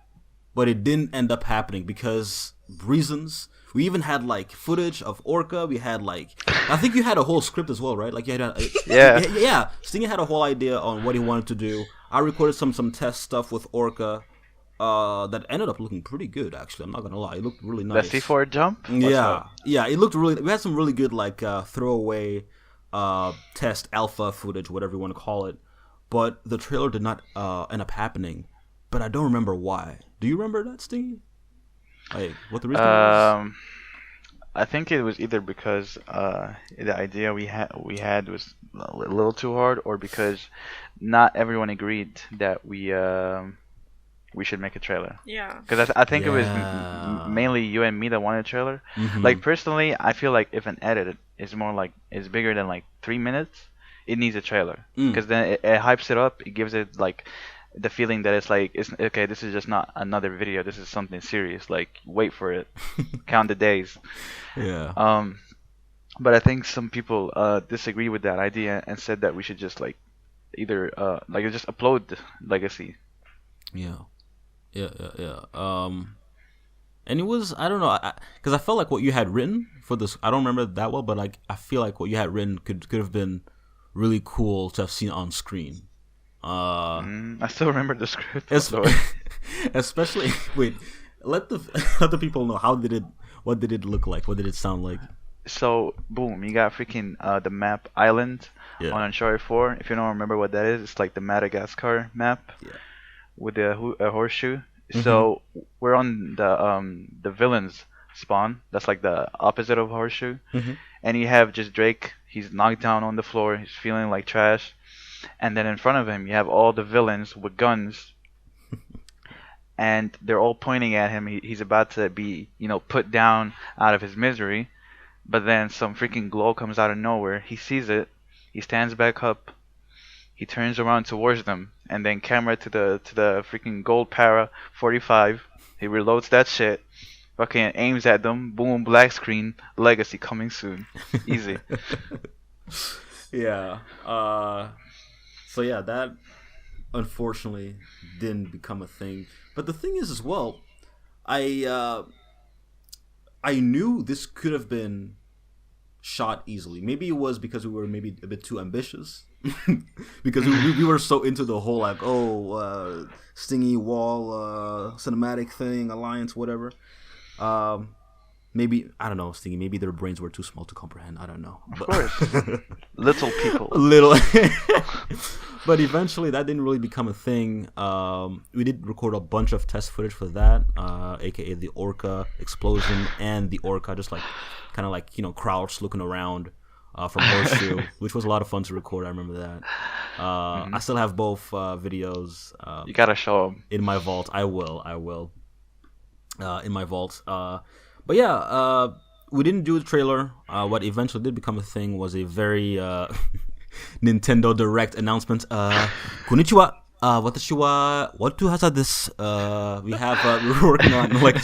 but it didn't end up happening because reasons. We even had like footage of Orca. We had like, I think you had a whole script as well, right? Like you had yeah. Stingy had a whole idea on what he wanted to do. I recorded some test stuff with Orca that ended up looking pretty good, actually. I'm not gonna lie, it looked really nice. The C4 jump? Yeah, it looked really. We had some really good like throwaway test alpha footage, whatever you want to call it. But the trailer did not end up happening. But I don't remember why. Do you remember that, Stingy? Like what the reason was? I think it was either because the idea we had was a little too hard, or because not everyone agreed that we should make a trailer. Yeah. Because I think it was mainly you and me that wanted a trailer. Mm-hmm. Like personally, I feel like if an edit is bigger than like 3 minutes, it needs a trailer. Because then it hypes it up. It gives it like the feeling that it's okay. This is just not another video. This is something serious. Like wait for it. Count the days. Yeah. But I think some people disagree with that idea and said that we should just like either just upload Legacy. Yeah. And it was, I don't know, because I felt like what you had written for this, I don't remember it that well, but like I feel like what you had written could have been really cool to have seen on screen. I still remember the script. Especially, wait, let the people know what did it look like? What did it sound like? So boom, you got freaking the map Island on Uncharted 4. If you don't remember what that is, it's like the Madagascar map with a horseshoe. Mm-hmm. So we're on the villains spawn. That's like the opposite of horseshoe. Mm-hmm. And you have just Drake. He's knocked down on the floor. He's feeling like trash. And then in front of him, you have all the villains with guns. And they're all pointing at him. He's about to be, put down out of his misery. But then some freaking glow comes out of nowhere. He sees it. He stands back up. He turns around towards them. And then camera to the freaking gold para 45. He reloads that shit. Fucking aims at them. Boom, black screen. Legacy coming soon. Easy. Yeah. So yeah, that unfortunately didn't become a thing. But the thing is as well, I knew this could have been shot easily. Maybe it was because we were maybe a bit too ambitious. Because we were so into the whole like Stingy wall cinematic thing, alliance, whatever. Maybe, I don't know, Stingy, maybe their brains were too small to comprehend. I don't know. Of course. Little people. But eventually that didn't really become a thing. We did record a bunch of test footage for that, aka the Orca explosion and the Orca just like kind of like, crouched looking around from Horseshoe, which was a lot of fun to record. I remember that. I still have both videos. You gotta show them. In my vault. I will. In my vault. But yeah, we didn't do the trailer. What eventually did become a thing was a very Nintendo Direct announcement. Konnichiwa. Watashi wa Watu hasa desu. We're working on like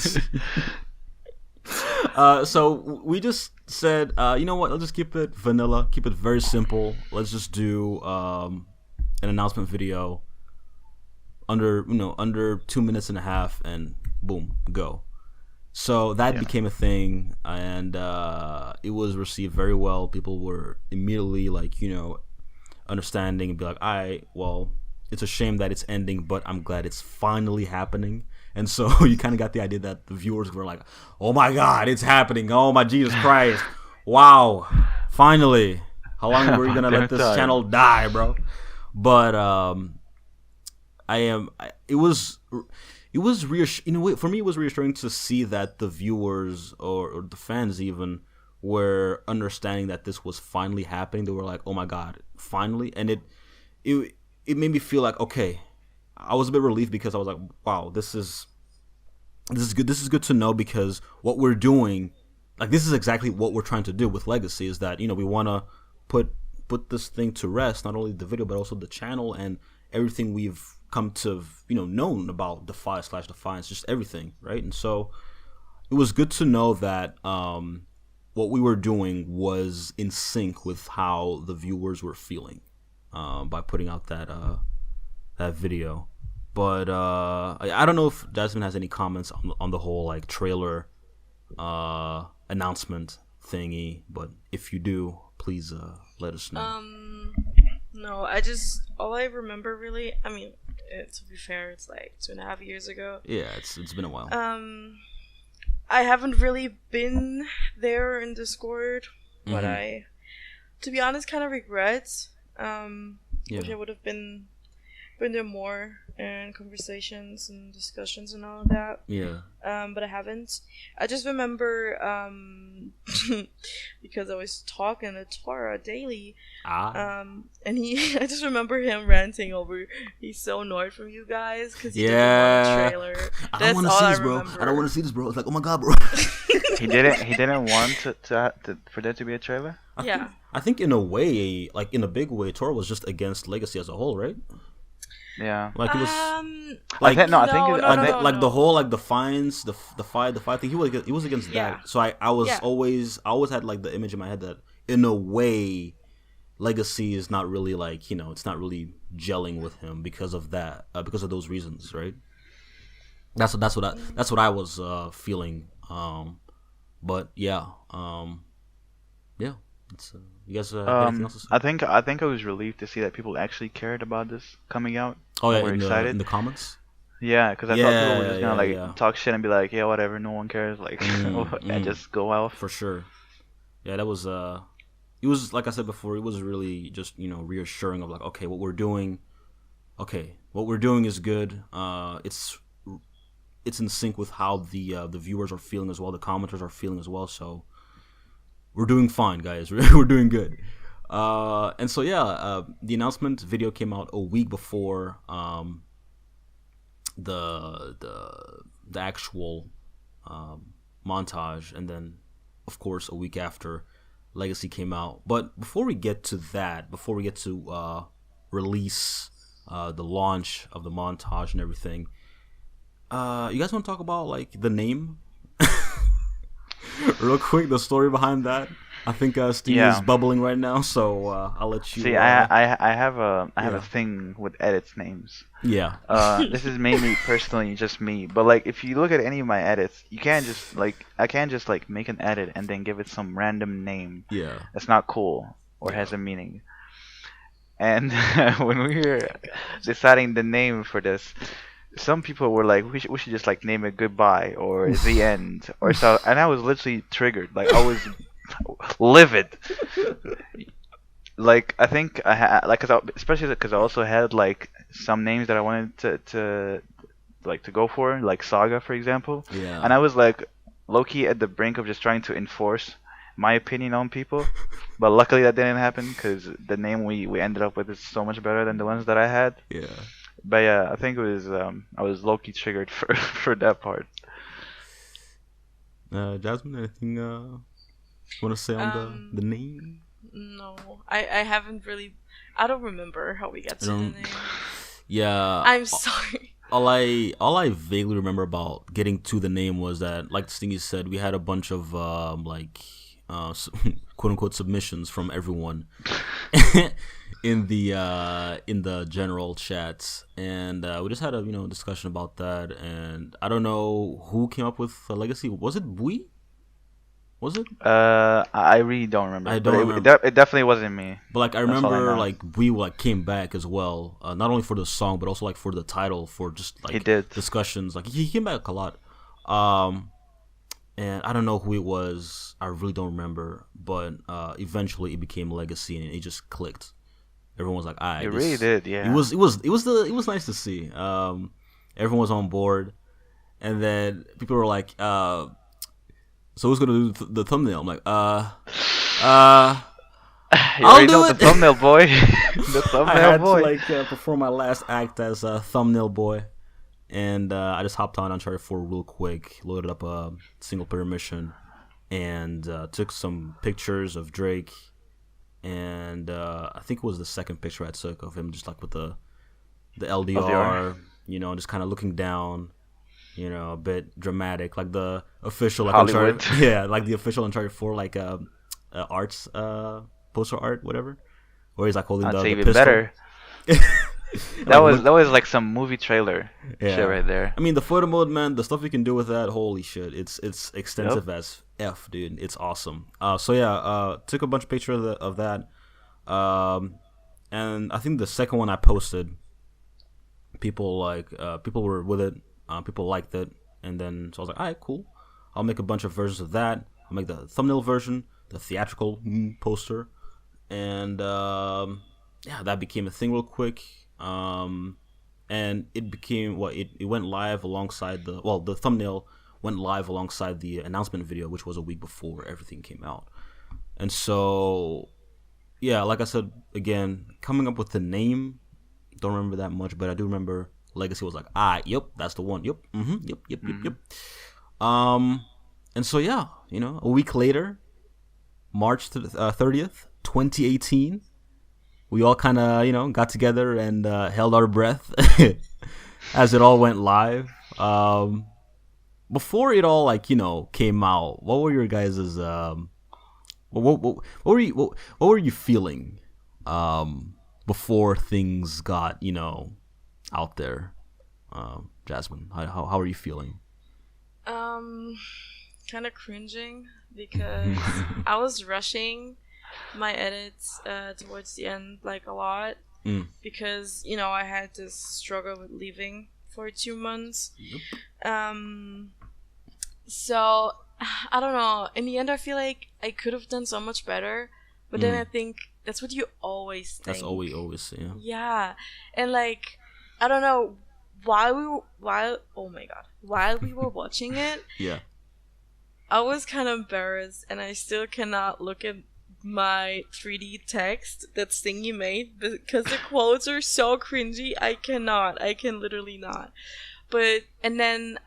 So we just said, you know what? Let's just keep it vanilla, keep it very simple. Let's just do an announcement video under 2 minutes and a half, and boom, go. So that became a thing, and it was received very well. People were immediately like, understanding and be like, well, it's a shame that it's ending, but I'm glad it's finally happening. And so you kind of got the idea that the viewers were like, oh my God, it's happening. Oh my Jesus Christ. Wow. Finally. How long were you going to let this channel die, bro? But it was reassuring, for me, it was reassuring to see that the viewers or the fans even were understanding that this was finally happening. They were like, oh my God, finally. And it made me feel like, okay, I was a bit relieved because I was like, wow, this is good. This is good to know, because what we're doing, like, this is exactly what we're trying to do with Legacy, is that, we want to put this thing to rest, not only the video, but also the channel and everything we've come to, known about Defy/Defiance, just everything, right? And so it was good to know that what we were doing was in sync with how the viewers were feeling by putting out that video. But I don't know if Jasmin has any comments on the whole like trailer announcement thingy, but if you do, please let us know. No, all I remember really, I mean, to be fair, it's like 2.5 years ago. Yeah, it's been a while. I haven't really been there in Discord, but I, to be honest, kind of regret. Wish I would have been there more in conversations and discussions and all of that. Yeah. But I haven't. I just remember because I was talking to Tora daily. And I just remember him ranting over he's so annoyed from you guys because he didn't want a trailer. I don't want to see this, bro. I don't want to see this, bro. It's like, oh my God, bro. He didn't want for there to be a trailer. I think in a way, like in a big way, Tora was just against Legacy as a whole, right? Yeah, like it was like I think like the whole like the fines, the fight thing. He was against that. So I always had like the image in my head that in a way, Legacy is not really like it's not really gelling with him because of that, because of those reasons, right? That's what I was feeling. But yeah. It's, you guys have anything else to say? I think I was relieved to see that people actually cared about this coming out. Oh yeah, were excited in the comments. Yeah, because I thought people were just gonna talk shit and be like, yeah, whatever, no one cares, like, and just go off. For sure. Yeah, that was it was, like I said before, it was really just reassuring of like, okay, what we're doing is good. It's in sync with how the viewers are feeling as well, the commenters are feeling as well. So we're doing fine, guys. We're doing good. And so the announcement video came out a week before the actual montage, and then of course a week after Legacy came out. But before we get to release the launch of the montage and everything, you guys want to talk about like the name? Real quick, the story behind that. I think Stingy is bubbling right now, so I'll let you. See, I have a thing with edits names. Yeah. This is mainly personally just me, but like if you look at any of my edits, you can't just like I can't just like make an edit and then give it some random name. Yeah. That's not cool or has a meaning. And when we were deciding the name for this, some people were like, we should just like name it Goodbye or The End or so, and I was literally triggered. Like I was livid. Like I think I had especially because I also had like some names that I wanted to go for, like Saga, for example. Yeah. And I was like low-key at the brink of just trying to enforce my opinion on people, but luckily that didn't happen because the name we ended up with is so much better than the ones that I had. Yeah. But yeah, I think it was I was low-key triggered for that part. Jasmin, anything you want to say on the name? No, I haven't really. I don't remember how we got to the name. Yeah. I'm sorry. all I vaguely remember about getting to the name was that, like Stingy said, we had a bunch of quote unquote submissions from everyone in the general chats, and we just had a discussion about that. And I don't know who came up with the legacy. Was it we? Was it? I really don't remember. I But don't it, remember. it definitely wasn't me. But like I That's all I remember, know. like we like came back as well, not only for the song but also like for the title, for just He like did. discussions. Like he came back a lot, um, and I don't know who it was. I really don't remember. But eventually it became Legacy, and it just clicked. Everyone was like, "I." It really did, yeah. It was nice to see. Everyone was on board, and then people were like, "So who's gonna do the thumbnail?" I'm like, You I'll already do know it. the thumbnail boy. The I thumbnail had boy. to like perform my last act as a thumbnail boy, and I just hopped on Uncharted 4 real quick, loaded up a single player mission, and took some pictures of Drake, and I think it was the second picture I took of him, just like with the LDR, just kind of looking down, a bit dramatic, like the official like Hollywood. Uncharted, yeah, like the official Uncharted 4 like arts poster art, whatever, where he's like holding I'd the say even pistol. better. Like, That was like some movie trailer shit right there. I mean, the photo mode, man, the stuff you can do with that, holy shit, it's extensive Yep. as f, dude. It's awesome. So yeah, took a bunch of pictures of that, and I think the second one I posted, people were with it, people liked it, and then so I was like, all right, cool. I'll make a bunch of versions of that. I'll make the thumbnail version, the theatrical poster, and yeah, that became a thing real quick. And it became it went live alongside the thumbnail went live alongside the announcement video, which was a week before everything came out. And so yeah, like I said, again, coming up with the name, don't remember that much, but I do remember Legacy was like, yep, that's the one, yep, yep. And so yeah, a week later, March 30th, 2018, we all kind of got together and held our breath as it all went live. Before it all came out, what were your guys's what were you feeling before things got out there? Jasmine, how are you feeling? Kind of cringing because I was rushing my edits towards the end like a lot because I had this struggle with leaving for 2 months. Yep. So I don't know, in the end I feel like I could have done so much better, but then I think that's what you always think. That's all we always say. Yeah, and like I don't know, while we were watching it, Yeah. I was kind of embarrassed, and I still cannot look at my 3D text that Stingy made because the quotes are so cringy. I can literally not. And then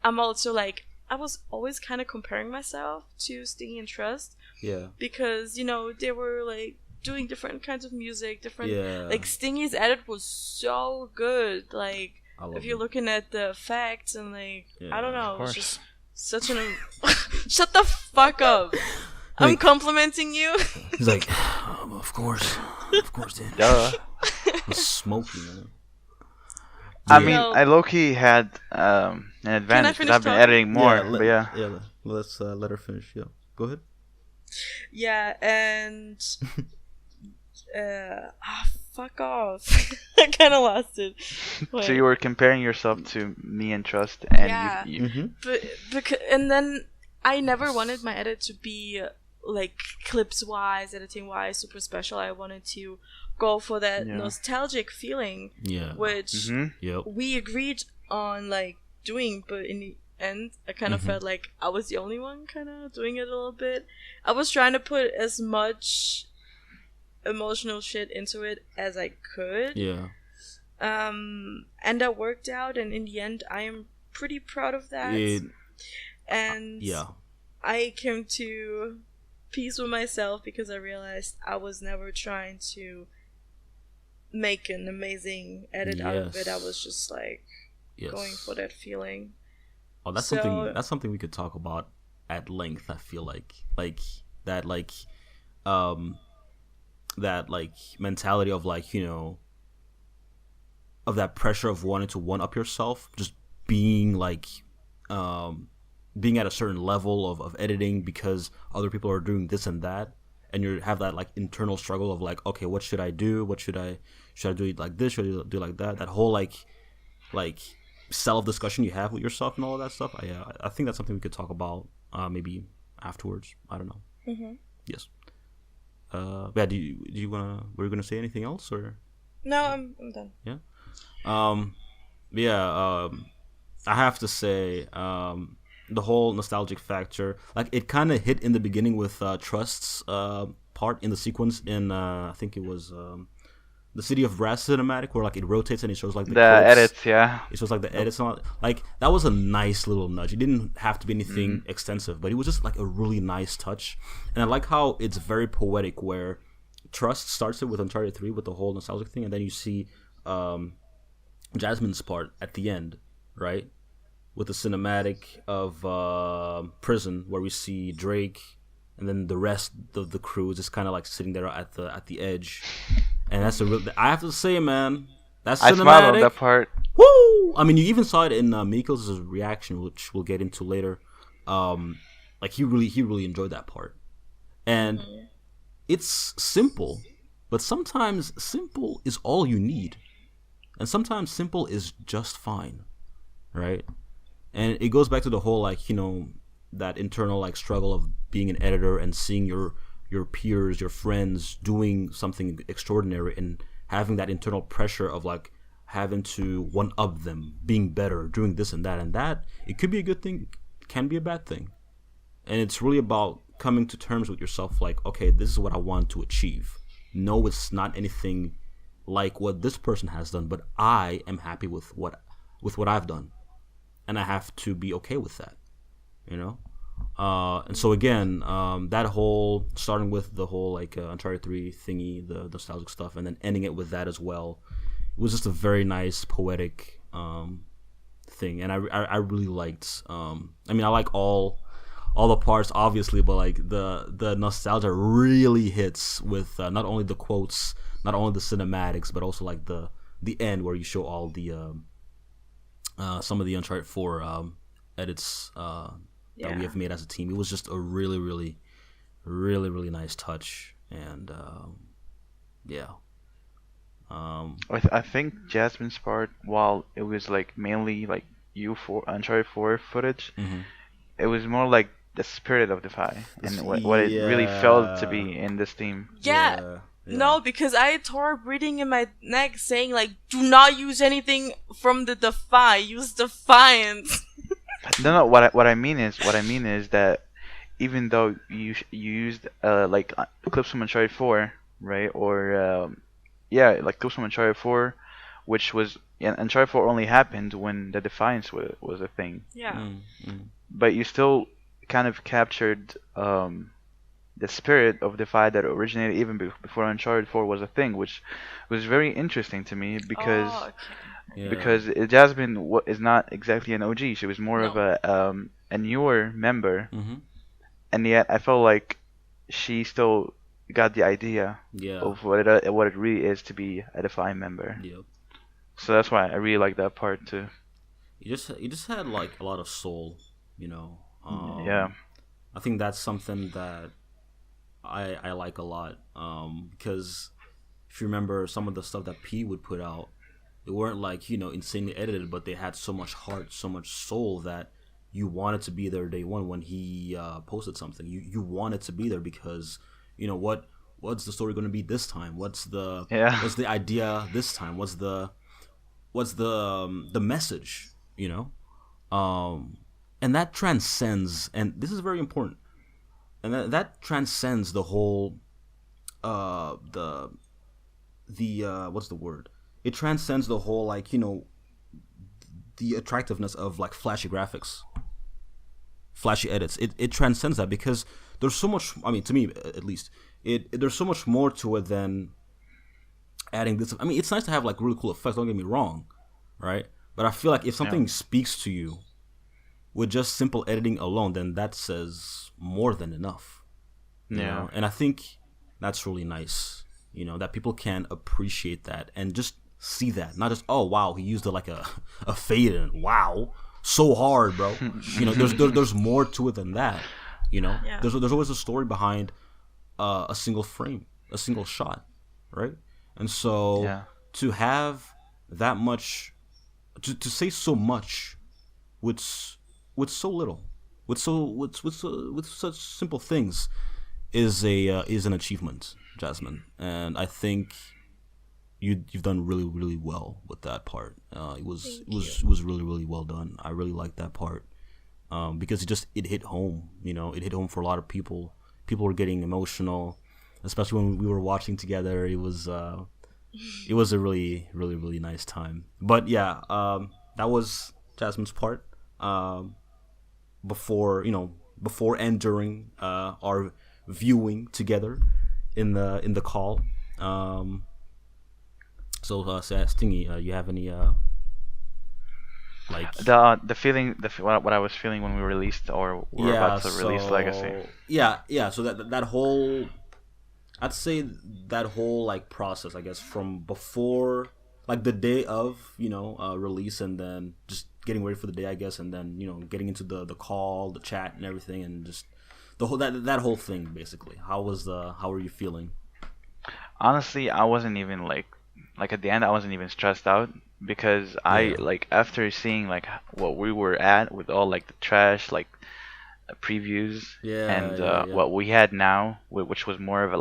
I'm also like, I was always kind of comparing myself to Stingy and Trust. Yeah. Because, they were like doing different kinds of music, Yeah. like Stingy's edit was so good. Like, if you're looking at the effects and like, I don't know, it's just such an shut the fuck up. I'm complimenting you. He's like, of course, dude. Duh. Smoking, man. I mean, I low-key had an advantage because finish I've been talking? editing more. But yeah. Let's let her finish. Yeah, go ahead. Yeah, and fuck off. I kind of lost it. So you were comparing yourself to me and Trust, and Yeah. you And then I never wanted my edit to be like clips wise, editing wise, super special. I wanted to go for that nostalgic feeling, which Yep. we agreed on like doing, but in the end I kind of felt like I was the only one kind of doing it a little bit. I was trying to put as much emotional shit into it as I could. Yeah. And that worked out, and in the end I am pretty proud of that. And I came to peace with myself because I realized I was never trying to make an amazing edit out of it. I was just like going for Yes. that feeling. Oh, that's something. So That's something we could talk about at length. I feel like that, um, that mentality of of that pressure of wanting to one up yourself, just being um, being at a certain level of editing because other people are doing this and that, and you have that internal struggle of okay, what should I do? What should I do it like this? Should I do like that? That whole like self discussion you have with yourself and all of that stuff. I think that's something we could talk about maybe afterwards. I don't know. hmm Yes. Yeah. Do you wanna were you gonna say anything else or no, I'm done. yeah? Um. Yeah. I have to say the whole nostalgic factor, it kind of hit in the beginning with Trust's part in the sequence in I think it was the City of Brass cinematic where it rotates and it shows the The quotes. edits, yeah. It shows the edits and all. That was a nice little nudge. It didn't have to be anything Mm. extensive, but it was just a really nice touch. And I like how it's very poetic where Trust starts it with Uncharted 3 with the whole nostalgic thing, and then you see Jasmine's part at the end, right? With the cinematic of prison where we see Drake and then the rest of the crew is just kind of sitting there at the edge. And that's a real. I have to say, man, that's I smiled on cinematic. that part. Woo! I mean, you even saw it in Miko's reaction, which we'll get into later. He really enjoyed that part, and it's simple, but sometimes simple is all you need, and sometimes simple is just fine, right? And it goes back to the whole that internal struggle of being an editor and seeing your peers, your friends doing something extraordinary and having that internal pressure of having to one up them, being better, doing this and that. And that, it could be a good thing, it can be a bad thing. And it's really about coming to terms with yourself okay, this is what I want to achieve. No, it's not anything like what this person has done, but I am happy with what I've done. And I have to be okay with that, you know? And so again, that whole starting with the whole Uncharted 3 thingy, the nostalgic stuff, and then ending it with that as well, it was just a very nice poetic thing, and I really liked. I mean, I like all the parts obviously, but the nostalgia really hits with not only the quotes, not only the cinematics, but also the end where you show all the some of the Uncharted 4 edits that we have made as a team. It was just a really, really, really, really nice touch, and yeah. I think Jasmine's part, while it was mainly Uncharted 4 footage, Mm-hmm. it was more like the spirit of Defy and what it really felt to be in this team. Yeah. No, because I tore breathing in my neck saying do not use anything from the Defy. Use Defiance. No. What I mean is that even though you used clips from Uncharted 4, right? Or clips from Uncharted 4, which was Uncharted 4 only happened when the Defiance was a thing. Yeah. Mm-hmm. But you still kind of captured the spirit of Defy that originated even before Uncharted 4 was a thing, which was very interesting to me because Oh, okay. because Jasmine is not exactly an OG. She was more of a newer member, Mm-hmm. and yet I felt like she still got the idea of what it really is to be a Defy member. Yep. So that's why I really like that part too. You just had a lot of soul, you know. Yeah. I think that's something that I like a lot because if you remember some of the stuff that P would put out, they weren't insanely edited, but they had so much heart, so much soul that you wanted to be there day one when he posted something. You wanted to be there because what's the story going to be this time? What's the idea this time? What's the message? And that transcends, and this is very important. And that transcends the whole the what's the word? It transcends the whole the attractiveness of flashy graphics, flashy edits. It transcends that because there's so much. I mean, to me at least, there's so much more to it than adding this. I mean, it's nice to have really cool effects. Don't get me wrong, right? But I feel like if Yeah. something speaks to you with just simple editing alone, then that says more than enough. Yeah. And I think that's really nice. That people can appreciate that and just see that, not just, oh wow, he used it like a fade and wow, so hard, bro. There's more to it than that. Yeah. There's always a story behind a single frame, a single shot, right? And so Yeah. to have that much, to say so much with so little, with such simple things, is an achievement, Jasmine, and I think you've done really really well with that part. It was Thank it you. was it was really really well done. I really liked that part, because it hit home. It hit home for a lot of people. People were getting emotional, especially when we were watching together. It was a really really really nice time. But yeah, that was Jasmine's part. Before and during our viewing together in the call. Stingy, you have any like? The feeling, what I was feeling when we released or were Yeah, about to release Legacy. yeah. So that whole, I'd say that whole like process, I guess, from before, like the day of, release, and then just getting ready for the day, I guess, and then getting into the call, the chat, and everything, and just the whole that whole thing basically. How were you feeling? Honestly, I wasn't even like at the end I wasn't even stressed out because I Yeah, like after seeing like what we were at with all like the trash like previews yeah, and yeah, yeah, what we had now, which was more of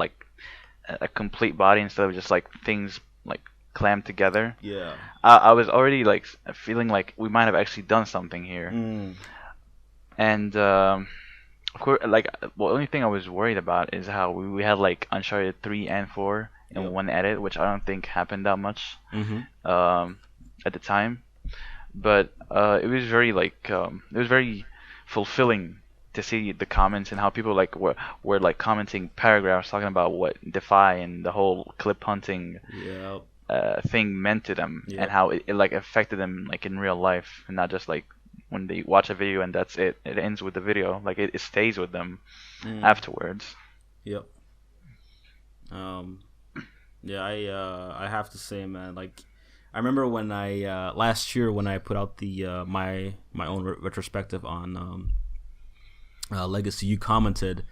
a complete body instead of just like things like clammed together. yeah. I was already like feeling like we might have actually done something here, Mm, and of course, like well, the only thing I was worried about is how we had like Uncharted 3 and 4 in yep. one edit, which I don't think happened that much Mm-hmm. um, at the time. But it was it was very fulfilling to see the comments and how people like were like commenting paragraphs talking about what Defy and the whole clip hunting Yep. thing meant to them and Yep. how it like affected them like in real life and not just like when they watch a video and that's it. It ends with the video. Like it stays with them Mm, afterwards. yep. Um. Yeah. I have to say, man. Like, I remember when I last year when I put out the my own retrospective on Legacy. You commented.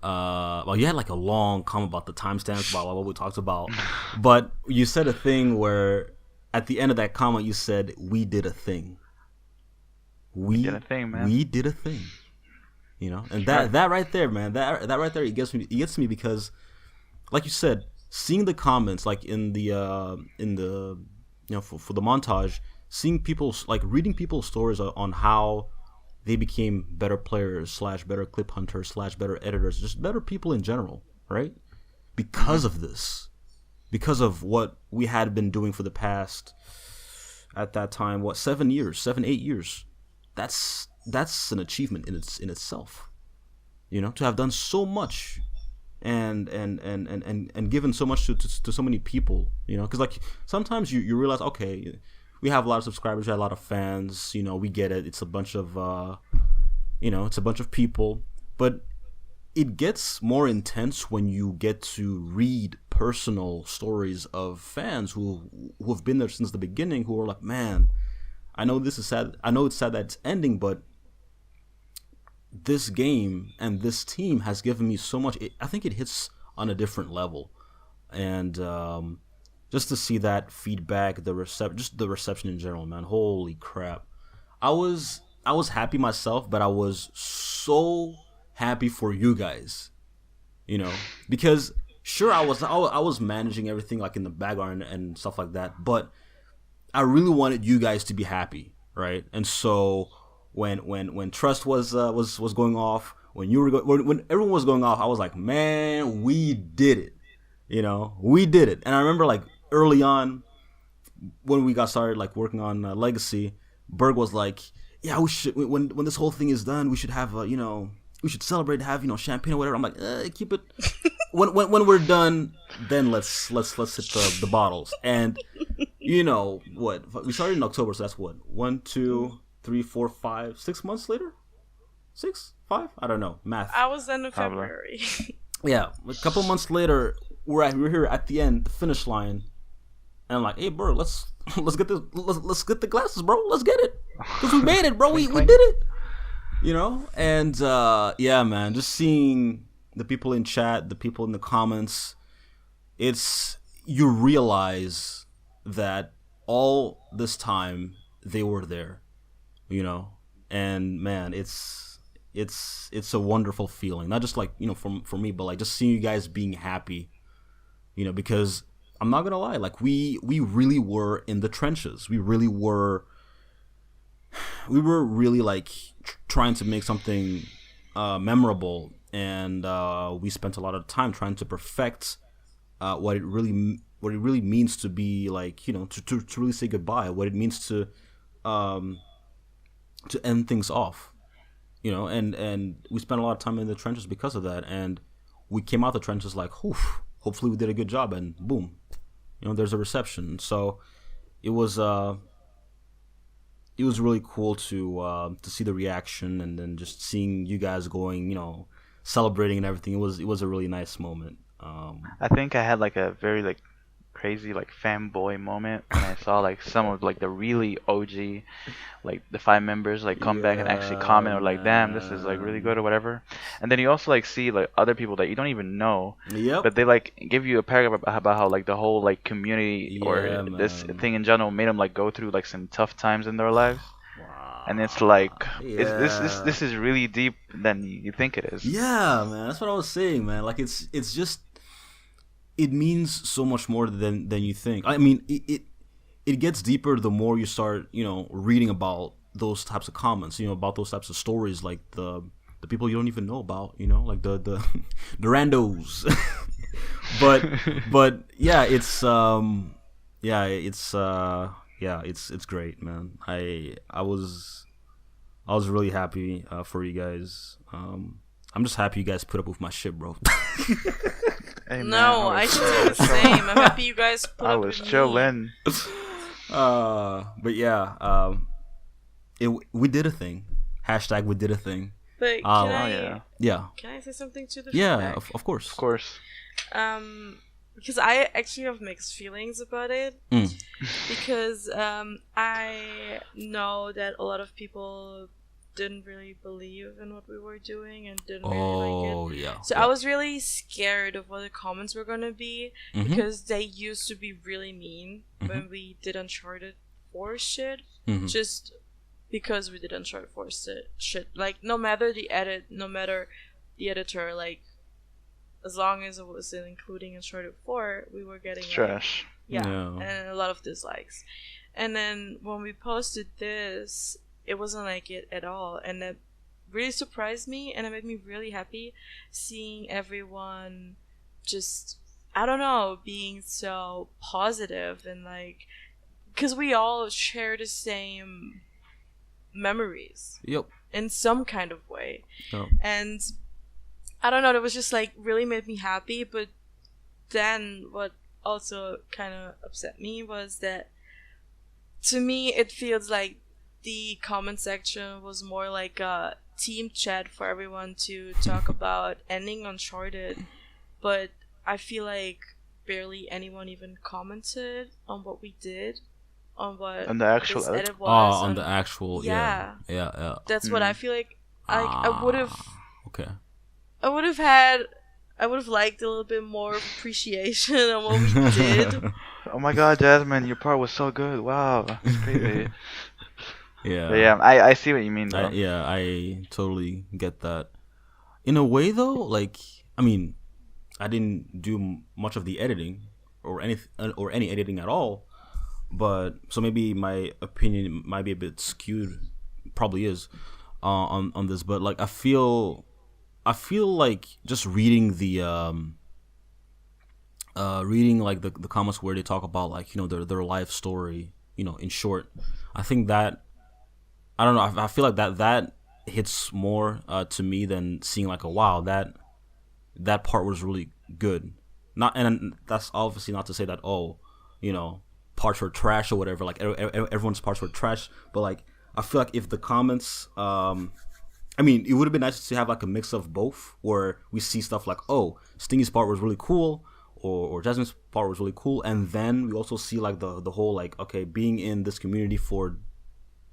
Well, you had like a long comment about the timestamps about what we talked about, but you said a thing where at the end of that comment you said we did a thing. We did We a thing, man. we did a thing. And Sure. that right there, man, that right there, it gets me because, like you said, seeing the comments, like in the for the montage, seeing people's like reading people's stories on how they became better players slash better clip hunters slash better editors, just better people in general, right? Hmm. Because of this, because of what we had been doing for the past, at that time, what, 7 years, 8 years. That's an achievement in itself. To have done so much and given so much to so many people. Because like sometimes you realize, okay, we have a lot of subscribers, we have a lot of fans. We get it. It's a bunch of people, but it gets more intense when you get to read personal stories of fans who have been there since the beginning, who are like, man, I know this is sad. I know it's sad that it's ending, but this game and this team has given me so much. I think it hits on a different level, and just to see that feedback, just the reception in general, man. Holy crap! I was happy myself, but I was so happy for you guys. Because sure, I was managing everything like in the background and stuff like that, but I really wanted you guys to be happy, right? And so when Trust was going off, when when everyone was going off, I was like, man, we did it. We did it. And I remember like early on when we got started like working on Legacy, Berg was like, yeah, we should when this whole thing is done, we should have we should celebrate, have champagne or whatever. I'm like, keep it when we're done, then let's hit the bottles. And you know what? We started in October, so that's what 1, 2, 3, 4, 5, 6 months later. 6, 5? I don't know math. I was in February. Yeah, a couple months later, we're here at the end, the finish line, and I'm like, hey, bro, let's get this, let's get the glasses, bro. Let's get it, cause we made it, bro. We did it, you know. And yeah, man, just seeing the people in chat, the people in the comments, you realize that all this time they were there, you know. And man, it's a wonderful feeling. Not just like, you know, for me, but like just seeing you guys being happy, you know, because I'm not gonna lie, like we really were in the trenches. We were really like trying to make something memorable, and we spent a lot of time trying to perfect what it really means to be like, you know, to really say goodbye, what it means to end things off, you know, and we spent a lot of time in the trenches because of that, and we came out the trenches like, oof, hopefully we did a good job, and boom, you know, there's a reception. So it was really cool to see the reaction, and then just seeing you guys going, you know, celebrating and everything. It was a really nice moment. I think I had like a very like crazy like fanboy moment when I saw like some of like the really OG, like the 5 members like come back and actually comment, or like, damn, this is like really good or whatever. And then you also like see like other people that you don't even know, but they like give you a paragraph about how like the whole like community or this thing in general made them like go through like some tough times in their lives. And it's like, this is really deep than you think it is. Yeah, man, that's what I was saying, man. Like it's just, it means so much more than you think. I mean, it gets deeper the more you start, you know, reading about those types of comments, you know, about those types of stories, like the people you don't even know about, you know, like the the randos. but yeah, it's great, man. I was really happy for you guys. I'm just happy you guys put up with my shit, bro. Hey, man, no, I should say the same. I'm happy you guys put up with me. chilling. But yeah, we did a thing. Hashtag we did a thing. But yeah. Can I say something to the Yeah, feedback? of course. Of course. Because I actually have mixed feelings about it. Because I know that a lot of people didn't really believe in what we were doing and didn't really like it. Yeah. So I was really scared of what the comments were gonna be, because they used to be really mean when we did Uncharted 4 shit. Just because we did Uncharted 4 shit. Like, no matter the edit, no matter the editor, like, as long as it was including Uncharted 4, we were getting trash. And a lot of dislikes. And then when we posted this, it wasn't like it at all, and that really surprised me, and it made me really happy seeing everyone just, I don't know, being so positive, and like, because we all share the same memories. Yep. In some kind of way. Yep. And I don't know, it was just like really made me happy. But then what also kind of upset me was that, to me, it feels like the comment section was more like a team chat for everyone to talk about ending Uncharted, but I feel like barely anyone even commented on what we did, on what on the actual this edit was. On the actual, yeah. That's what I feel like. I would have. Okay. I would have liked a little bit more appreciation on what we did. Oh my god, Jasmin, your part was so good. Wow, that's crazy. Yeah, I see what you mean, though. I totally get that. In a way, though, like, I mean, I didn't do much of the editing or any editing at all, but so maybe my opinion might be a bit skewed, probably is, on this. But like, I feel like just reading the like the comments where they talk about, like, you know, their life story, you know, in short. I think that, I don't know, I feel like that hits more to me than seeing like, wow, that part was really good. Not, and that's obviously not to say that, oh, you know, parts were trash or whatever. Like everyone's parts were trash, but like I feel like if the comments, I mean, it would have been nice to have like a mix of both, where we see stuff like, oh, Stingy's part was really cool, or Jasmine's part was really cool, and then we also see like the whole like, okay, being in this community for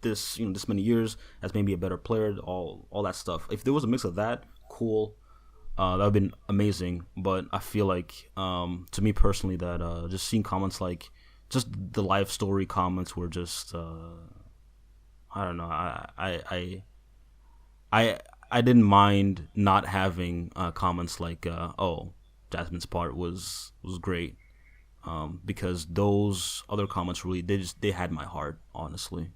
this, you know, this many years as maybe a better player, all that stuff. If there was a mix of that, cool. That would have been amazing. But I feel like, to me personally, that just seeing comments like just the life story comments were just, I don't know. I didn't mind not having comments like, oh, Jasmine's part was great, because those other comments really they had my heart, honestly.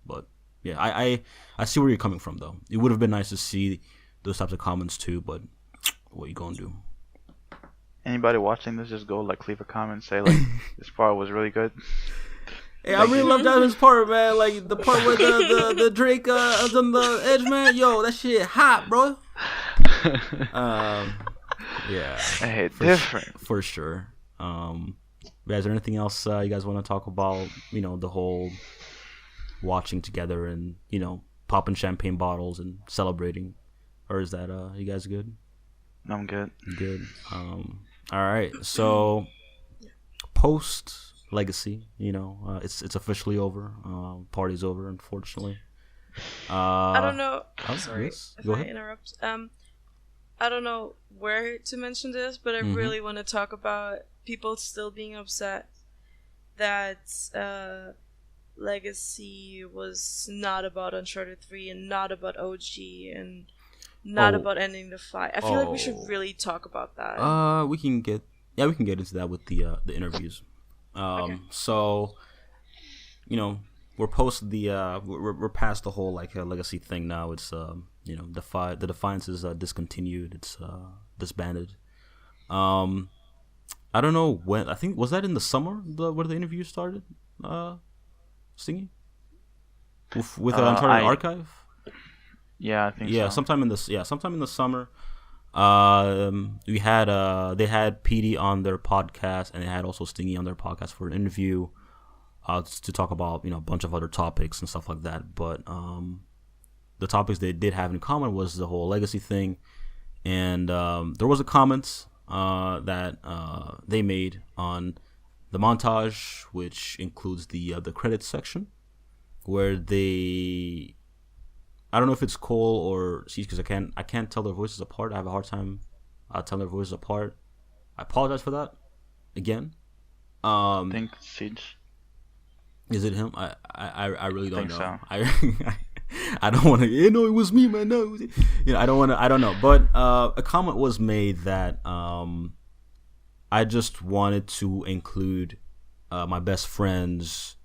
But yeah, I see where you're coming from though. It would have been nice to see those types of comments too, but what you gonna do? Anybody watching this, just go like leave a comment, say like this part was really good. Hey, I really love Jasmine's part, man. Like the part where the Drake is on the edge, man. Yo, that shit hot, bro. Yeah. Hey, different for sure. Is there anything else you guys want to talk about? You know, the whole watching together and, you know, popping champagne bottles and celebrating, or is that you guys good? I'm good. Good. All right. So post Legacy, you know, it's officially over. Party's over, unfortunately. I don't know. Sorry yes. if I interrupt. I don't know where to mention this, but I really want to talk about people still being upset that Legacy was not about Uncharted 3 and not about OG and not about ending the fight. I feel like we should really talk about that. We can get into that with the interviews. Okay. So, you know, we're post the we're past the whole like Legacy thing now. It's you know, the Defiance is discontinued. It's disbanded. I don't know when. I think was that in the summer where the interview started. Stingy with Uncharted Archive. Yeah, I think so. Yeah, sometime in the summer. We had they had PD on their podcast, and they had also Stingy on their podcast for an interview, to talk about, you know, a bunch of other topics and stuff like that. But the topics they did have in common was the whole Legacy thing, and there was a comment that they made on the montage, which includes the credits section, where they, I don't know if it's Cole or Siege, because I can't tell their voices apart. I have a hard time telling their voices apart. I apologize for that again. I think Siege. Is it him? I really don't know. So. I don't want to. You know, it was me, man. No, you know, I don't want to. I don't know. But a comment was made that I just wanted to include my best friends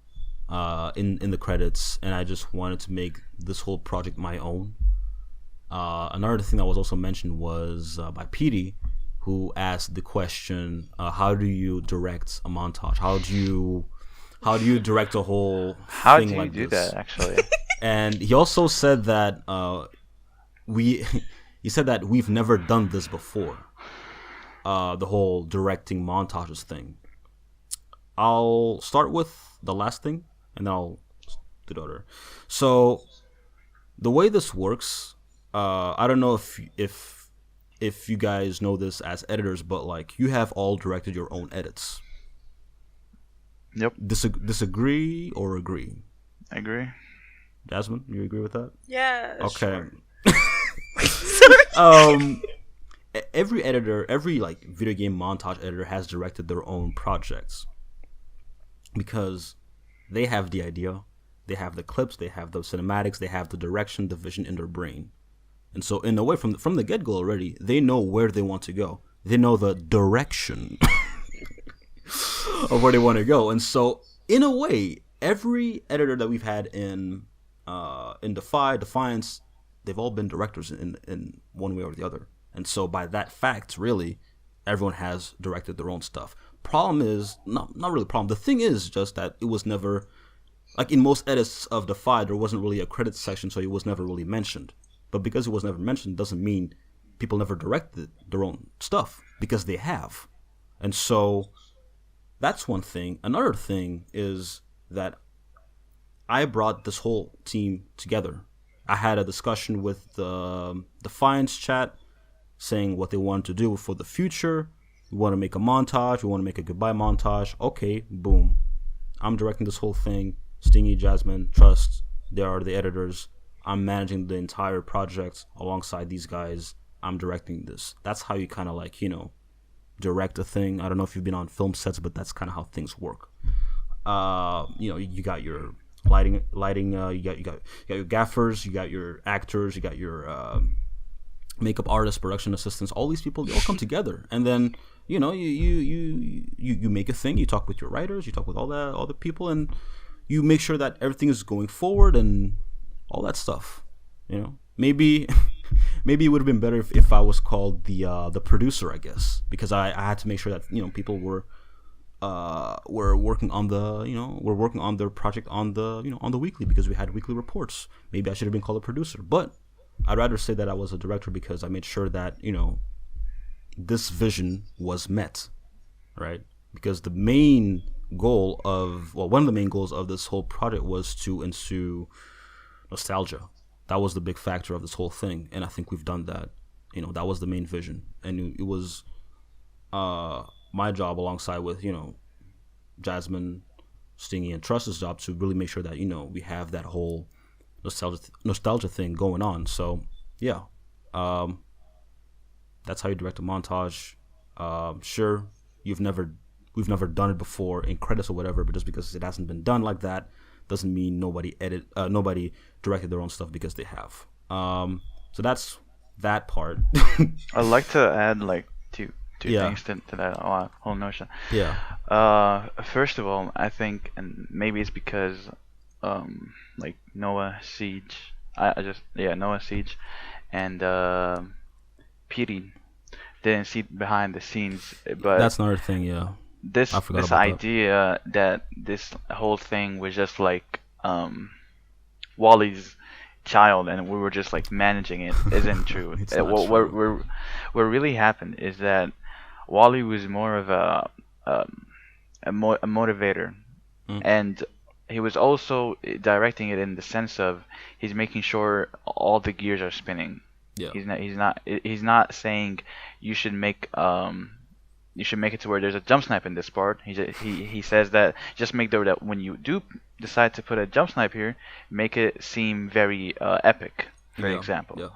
in the credits, and I just wanted to make this whole project my own. Another thing that was also mentioned was by PD, who asked the question, how do you direct a montage? How do you direct a whole thing like this? How do you do that, actually? And he also said that he said that we've never done this before. The whole directing montages thing. I'll start with the last thing, and then I'll do the other. So the way this works, I don't know if you guys know this as editors, but like you have all directed your own edits. Yep. Disagree or agree? I agree. Jasmine, you agree with that? Yeah. Okay. Sorry. Every editor, every like video game montage editor has directed their own projects because they have the idea, they have the clips, they have the cinematics, they have the direction, the vision in their brain, and so in a way, from the get go already, they know where they want to go. They know the direction of where they want to go, and so in a way, every editor that we've had in Defiance, they've all been directors in one way or the other. And so by that fact, really, everyone has directed their own stuff. Problem is, not really problem. The thing is just that it was never, like in most edits of Defy, there wasn't really a credits section, so it was never really mentioned. But because it was never mentioned doesn't mean people never directed their own stuff because they have. And so that's one thing. Another thing is that I brought this whole team together. I had a discussion with the Defiance chat saying what they wanted to do for the future. We want to make a montage. We want to make a goodbye montage. Okay, boom. I'm directing this whole thing. Stingy, Jasmin, Trust, they are the editors. I'm managing the entire project alongside these guys. I'm directing this. That's how you kind of like, direct a thing. I don't know if you've been on film sets, but that's kind of how things work. You got your lighting. You got your gaffers. You got your actors. You got your makeup artists, production assistants. All these people, they all come together, and then you make a thing. You talk with your writers. You talk with all the people, and you make sure that everything is going forward and all that stuff. Maybe it would have been better if I was called the producer, I guess, because I had to make sure that people were working on we're working on their project on the weekly, because we had weekly reports. Maybe I should have been called a producer, but I'd rather say that I was a director because I made sure that this vision was met, right? Because one of the main goals of this whole project was to ensue nostalgia. That was the big factor of this whole thing, and I think we've done that. That was the main vision, and it was my job alongside with Jasmin, Stingy, and Trust's job to really make sure that we have that whole nostalgia thing going on. So yeah, that's how you direct a montage. Sure, we've never done it before in credits or whatever, but just because it hasn't been done like that doesn't mean nobody directed their own stuff, because they have. So that's that part. I'd like to add like two Yeah. things to that whole notion. Yeah. First of all, I think, and maybe it's because like Noah Siege, Noah Siege and Piri didn't see behind the scenes, but That's another thing. Yeah. this I forgot this about that. idea that this whole thing was just like Wally's child and we were just like managing it isn't true. It's not What really happened is that Wally was more of a motivator, Mm. and he was also directing it in the sense of he's making sure all the gears are spinning. Yeah. He's not saying you should make it to where there's a jump snipe in this part. He says that just make that when you do decide to put a jump snipe here, make it seem very epic, for Yeah. example.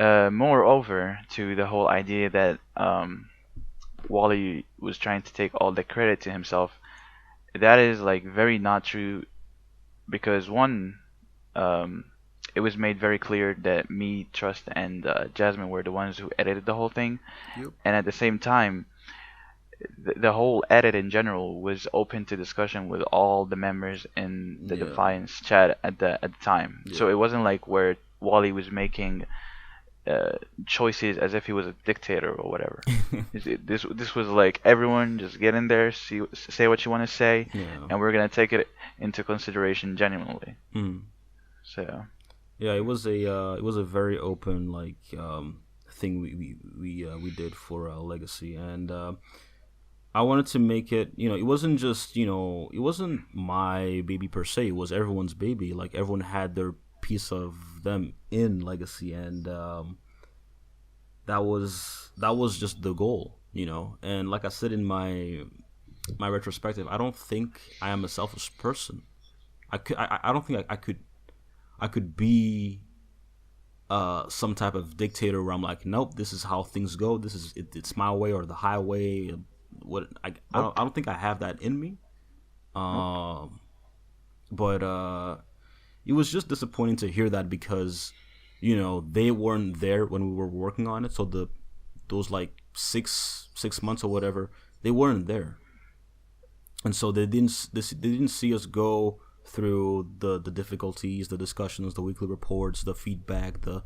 Yeah. Moreover, to the whole idea that Wally was trying to take all the credit to himself, that is like very not true, because one, it was made very clear that me, Trust, and Jasmine were the ones who edited the whole thing. Yep. And at the same time, the whole edit in general was open to discussion with all the members in the Yeah. Defiance chat at the time. Yeah. So it wasn't like where Wally was making choices as if he was a dictator or whatever. This was like everyone just get in there, say what you want to say, Yeah. and we're gonna take it into consideration genuinely. Mm. So Yeah, it was a very open thing we did for Legacy, and I wanted to make it. It wasn't just it wasn't my baby per se. It was everyone's baby. Like everyone had their piece of them in Legacy, and that was just the goal. And like I said in my retrospective, I don't think I am a selfish person. I don't think I could be some type of dictator where I'm like, nope, this is how things go. This is it's my way or the highway. I don't think I have that in me. But it was just disappointing to hear that, because they weren't there when we were working on it. So those like six months or whatever, they weren't there, and so they didn't see us go through the difficulties, the discussions, the weekly reports, the feedback, the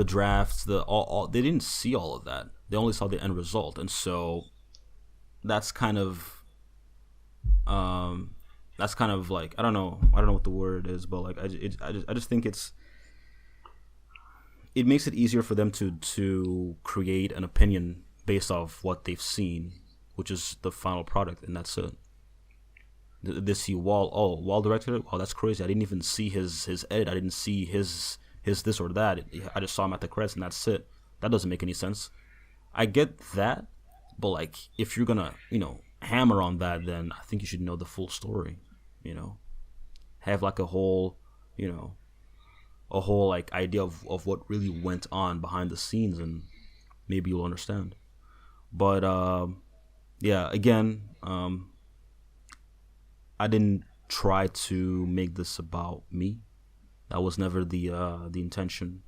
drafts, all they didn't see all of that. They only saw the end result, and so that's kind of like I don't know what the word is, but like I just think it makes it easier for them to create an opinion based off what they've seen, which is the final product, and that's it. They see Wall directed it. Oh, that's crazy. I didn't even see his edit. I didn't see his this or that. I just saw him at the credits, and that's it. That doesn't make any sense. I get that, but like, if you're gonna, hammer on that, then I think you should know the full story. Have like a whole like idea of what really went on behind the scenes, and maybe you'll understand. But yeah, again, I didn't try to make this about me. That was never the intention.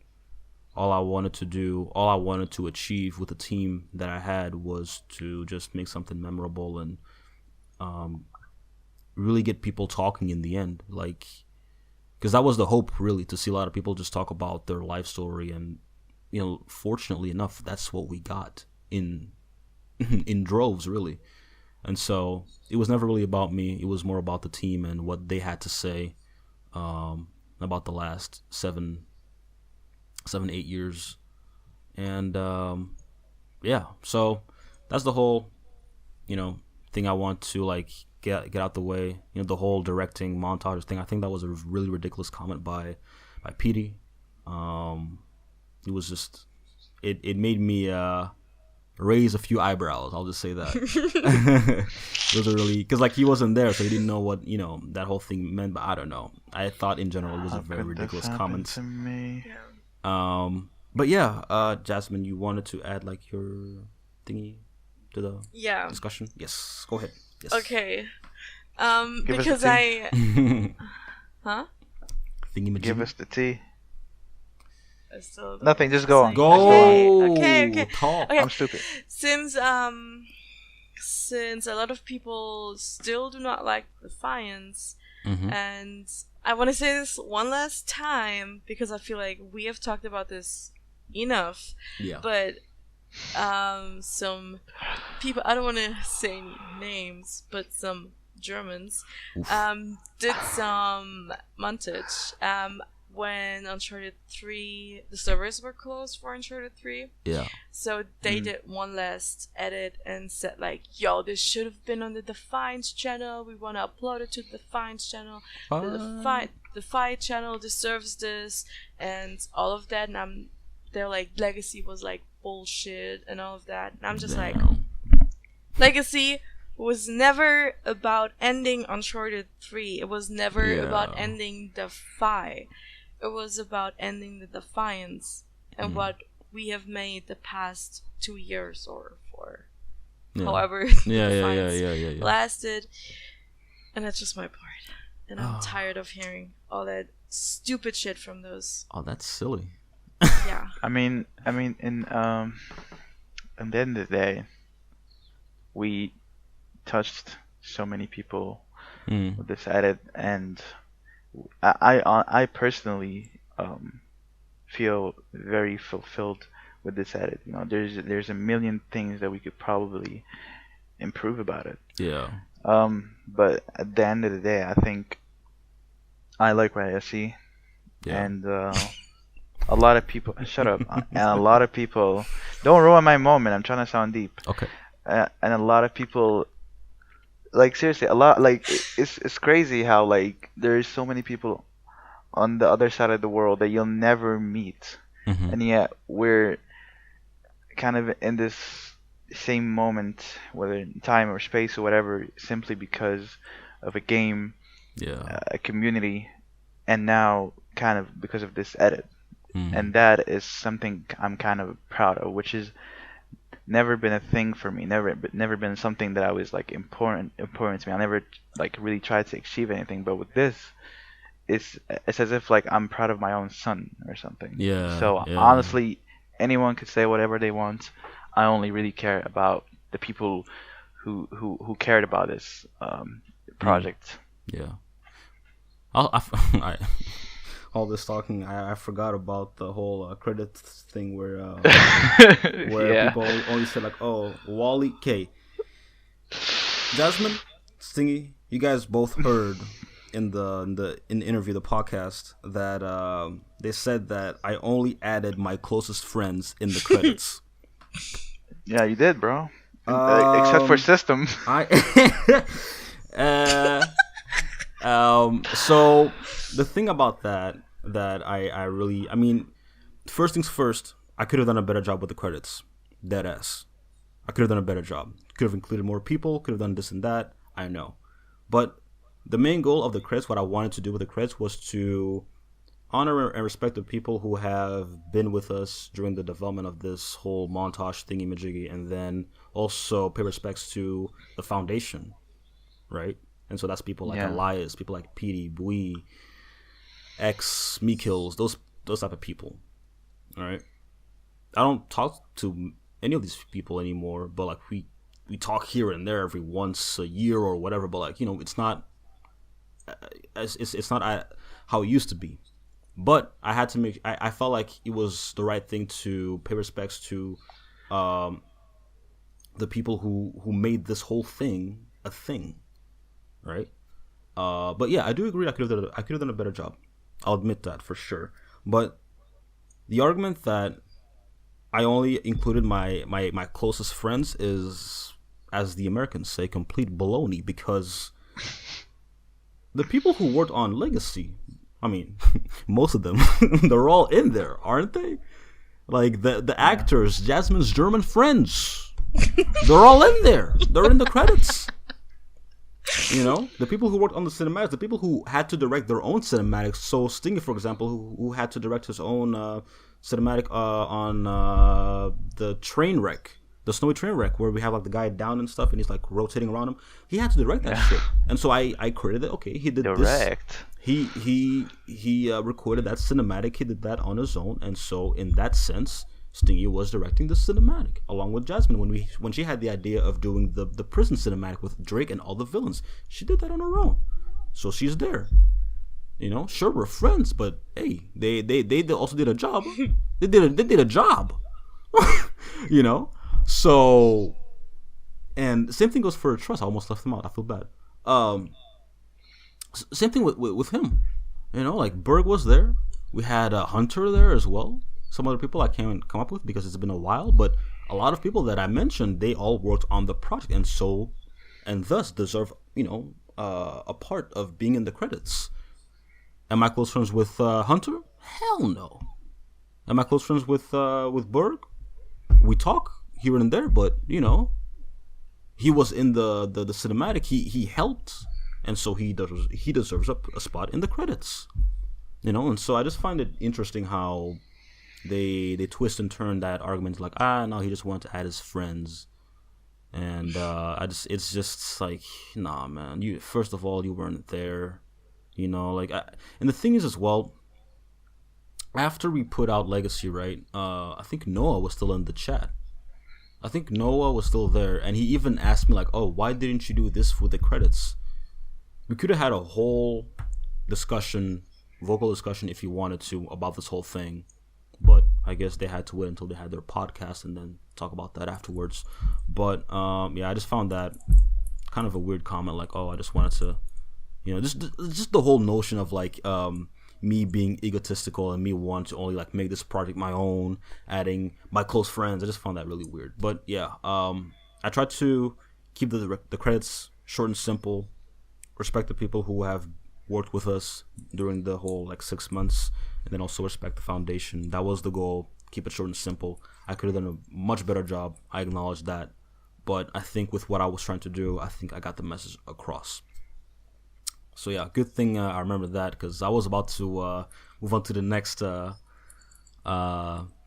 All I wanted to achieve with the team that I had was to just make something memorable and really get people talking in the end. Like, because that was the hope, really, to see a lot of people just talk about their life story. And, fortunately enough, that's what we got in droves, really. And so it was never really about me. It was more about the team and what they had to say about the last 7, 8 years. And yeah, so that's the whole thing I want to like get out the way. The whole directing montage thing. I think that was a really ridiculous comment by Petey. It was just it made me raise a few eyebrows. I'll just say that. It was really, because like he wasn't there, so he didn't know what that whole thing meant. But I don't know. I thought in general it was a very ridiculous comment. To me? But yeah, Jasmin, you wanted to add like your thingy to the discussion? Yes, go ahead. Yes. Okay. Give because us huh? Give us the tea. I still don't Nothing, just go on. Go. Okay. Talk. Okay. I'm stupid. Since a lot of people still do not like Defiance, and I want to say this one last time because I feel like we have talked about this enough. Yeah. But some people, I don't want to say names, but some Germans did some montage when Uncharted 3, the servers were closed for Uncharted 3. Yeah. So they did one last edit and said like, yo, this should have been on the Defiance channel. We want to upload it to the Defiance channel. The Defiance channel deserves this and all of that. And they're like, Legacy was like bullshit and all of that. And I'm just like, Legacy was never about ending Uncharted 3. It was never about ending Defy. It was about ending the Defiance and what we have made the past 2 years or for however Defiance lasted. And that's just my part. And I'm tired of hearing all that stupid shit from those. Oh, that's silly. Yeah. I mean, in the end of the day, we touched so many people with this edit, and I personally feel very fulfilled with this edit. There's a million things that we could probably improve about it. Yeah. But at the end of the day, I think I like what I see, and a lot of people shut up, and a lot of people don't ruin my moment. I'm trying to sound deep. Okay. And a lot of people. Like seriously, a lot, like it's crazy how like there's so many people on the other side of the world that you'll never meet, and yet we're kind of in this same moment, whether in time or space or whatever, simply because of a game, a community, and now kind of because of this edit, and that is something I'm kind of proud of, which is never been a thing for me. Never been something that I was like important to me. I never like really tried to achieve anything. But with this, it's as if like I'm proud of my own son or something. Yeah. So honestly, anyone could say whatever they want. I only really care about the people who cared about this project. Yeah. All this talking, I forgot about the whole credit thing where people only say like, oh, Wally, K. Jasmin, Stingy, you guys both heard in the interview, the podcast, that they said that I only added my closest friends in the credits. Yeah, you did, bro. Except for system. I so the thing about that I really, I mean, first things first, I could have done a better job with the credits. Dead ass. I could have done a better job. Could have included more people. Could have done this and that. I know, but the main goal of the credits, what I wanted to do with the credits, was to honor and respect the people who have been with us during the development of this whole montage thingy majiggy, and then also pay respects to the foundation, right? And so that's people like Elias, people like Petey, Bui, X, Mikills, those type of people. All right. I don't talk to any of these people anymore, but like we talk here and there every once a year or whatever. But like, you know, it's not it's not how it used to be. But I had to I felt like it was the right thing to pay respects to the people who made this whole thing a thing, right? But yeah, I do agree. I could have done a better job. I'll admit that for sure. But the argument that I only included my closest friends is, as the Americans say, complete baloney, because the people who worked on Legacy, I mean, most of them, they're all in there, aren't they? Like the actors, Jasmin's German friends, they're all in there. They're in the credits. You know, the people who worked on the cinematics, the people who had to direct their own cinematics. So Stingy, for example, who had to direct his own cinematic on the train wreck, the snowy train wreck, where we have like the guy down and stuff, and he's like rotating around him. He had to direct that shit, and so I credited. Okay, he did direct. This. He recorded that cinematic. He did that on his own, and so in that sense, Stingy was directing the cinematic along with Jasmin when she had the idea of doing the prison cinematic with Drake and all the villains. She did that on her own, so she's there. You know, sure, we're friends, but hey, they also did a job. They did a job. You know, so, and same thing goes for Trust. I almost left him out. I feel bad. Same thing with him. You know, like Berg was there. We had Hunter there as well. Some other people I can't come up with because it's been a while, but a lot of people that I mentioned, they all worked on the project, and thus deserve, you know, a part of being in the credits. Am I close friends with Hunter? Hell no. Am I close friends with Berg? We talk here and there, but you know, he was in the cinematic. He helped, and so he deserves a spot in the credits. You know, and so I just find it interesting how they twist and turn that argument, like, no, he just wanted to add his friends. And it's just like, nah, man, you, first of all, you weren't there, you know, like, and the thing is as well, after we put out Legacy, right, I think Noah was still in the chat. I think Noah was still there, and he even asked me like, oh, why didn't you do this for the credits? We could have had a whole vocal discussion if you wanted to, about this whole thing. But I guess they had to wait until they had their podcast and then talk about that afterwards. But yeah, I just found that kind of a weird comment, like, oh, I just wanted to, you know, just the whole notion of like me being egotistical and me wanting to only like make this project my own, adding my close friends. I just found that really weird. But yeah, I tried to keep the credits short and simple, respect the people who have worked with us during the whole like 6 months, and then also respect the foundation. That was the goal. Keep it short and simple. I could have done a much better job. I acknowledge that. But I think with what I was trying to do, I think I got the message across. So yeah, good thing I remember that, because I was about to move on to the next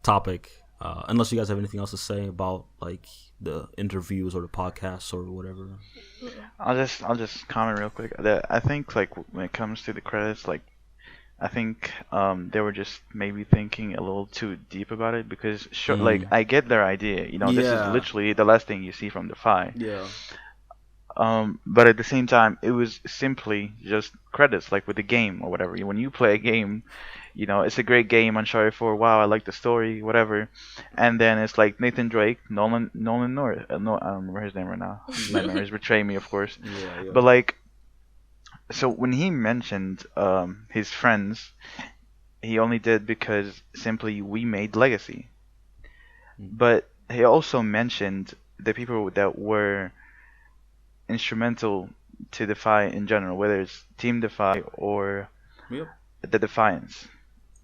topic. Unless you guys have anything else to say about like the interviews or the podcasts or whatever. I'll just comment real quick. I think like when it comes to the credits, like I think they were just maybe thinking a little too deep about it, because like I get their idea. You know, this is literally the last thing you see from Defy. Yeah. But at the same time, it was simply just credits, like with the game or whatever. When you play a game, you know, it's a great game, Uncharted 4, wow, I like the story, whatever. And then it's like Nathan Drake, Nolan North. No, I don't remember his name right now. My memories betray me, of course. Yeah. But like, So when he mentioned his friends, he only did because simply we made Legacy. But he also mentioned the people that were instrumental to Defy in general, whether it's Team Defy or Yep. the Defiance.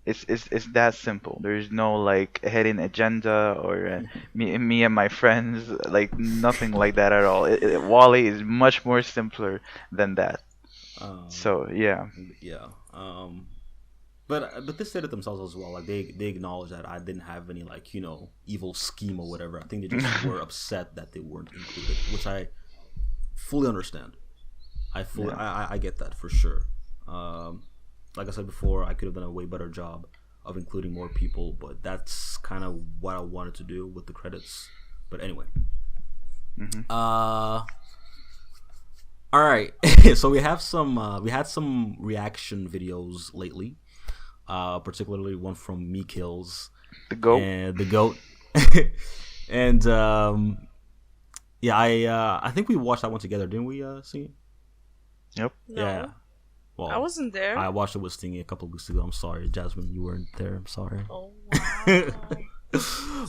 It's that simple. There's no like hidden agenda or me and my friends, like nothing like that at all. Wally is much more simpler than that. Um, So yeah, yeah. But they said it themselves as well. Like they acknowledge that I didn't have any like evil scheme or whatever. I think they just were upset that they weren't included, which I fully understand. yeah, I get that for sure. Like I said before, I could have done a way better job of including more people, but that's kind of what I wanted to do with the credits. But anyway, hmm all right. So we had some reaction videos lately, particularly one from Me Kills the goat. and the goat, and yeah, I think we watched that one together, didn't we? See, Yep. No, yeah. Well, I wasn't there. I watched it with Stingy a couple of weeks ago. I'm sorry, Jasmine, you weren't there. I'm sorry. Oh wow.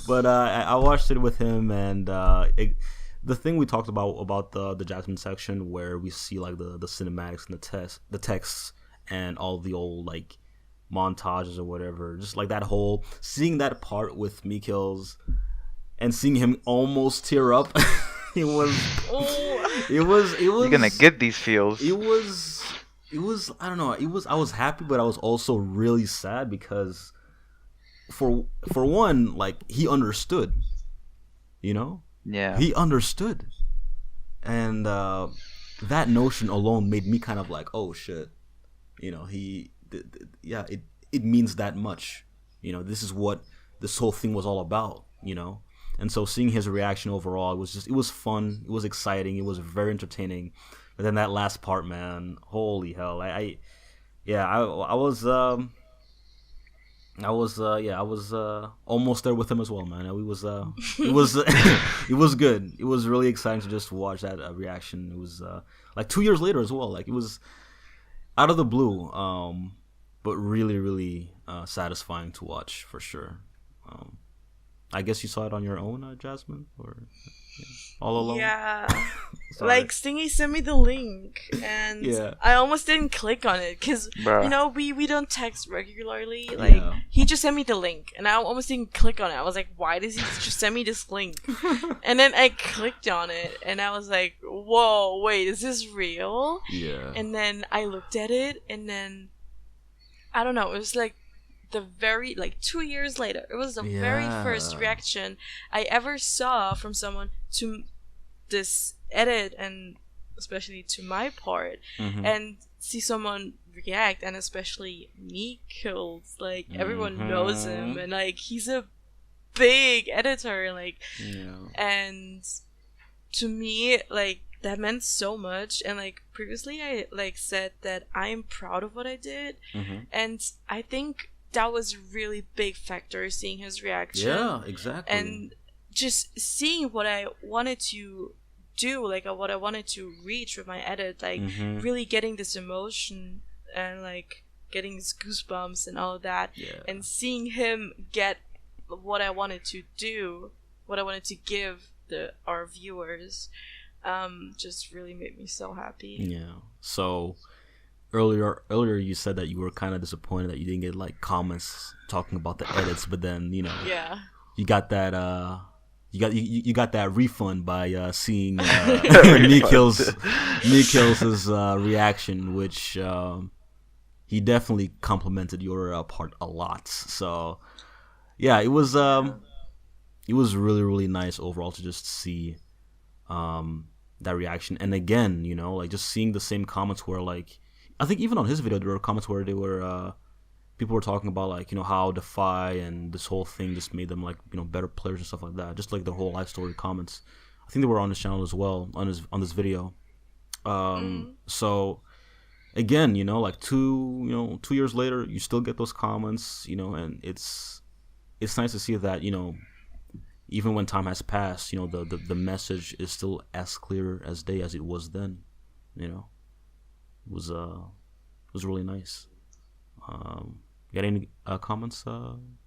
But I watched it with him, and the thing we talked about the Jasmine section where we see like the cinematics and the texts and all the old like montages or whatever, just like that whole seeing that part with Mikil's and seeing him almost tear up. it was Oh. it was You're gonna get these feels. it was I don't know, I was happy, but I was also really sad because for one, like he understood, Yeah. he understood, and that notion alone made me kind of like, oh shit, yeah, it means that much, this is what this whole thing was all about, and so seeing his reaction overall, it was fun, it was exciting, it was very entertaining. But then that last part, man, holy hell, I was almost there with him as well, man. It was it was good. It was really exciting to just watch that reaction. It was like 2 years later as well. Like it was out of the blue, but really, really satisfying to watch for sure. I guess you saw it on your own, Jasmine, or all alone. Yeah. Sorry. Like Stingy sent me the link, and Yeah. I almost didn't click on it because Bruh. we don't text regularly. Like Yeah. he just sent me the link, and I almost didn't click on it. I was like, why does he just send me this link? And then I clicked on it, and I was like, whoa, wait, is this real? Yeah. And then I looked at it, and then I don't know. It was like the very 2 years later. It was the very first Yeah. reaction I ever saw from someone to this edit, and especially to my part, Mhm. and see someone react, and especially me kills. Like everyone knows him, and like he's a big editor. Like, Yeah. and to me, like that meant so much. And like previously I like said that I am proud of what I did, Mhm. and I think that was a really big factor, seeing his reaction. Yeah, exactly. And just seeing what I wanted to do, like what I wanted to reach with my edit, like Mhm. really getting this emotion and like getting these goosebumps and all of that, Yeah. and seeing him get what I wanted to do, what I wanted to give our viewers, just really made me so happy. Yeah. So earlier you said that you were kind of disappointed that you didn't get like comments talking about the edits, but then Yeah. you got that you got that refund by seeing Mikil's reaction, which he definitely complimented your part a lot. So yeah, it was really, really nice overall to just see that reaction. And again, like just seeing the same comments where like I think even on his video there were comments where they were people were talking about like how Defy and this whole thing just made them like better players and stuff like that, just like the whole life story comments. I think they were on his channel as well on this video. So again, like 2 years later you still get those comments, and it's nice to see that even when time has passed, the message is still as clear as day as it was then, was really nice. You got any comments,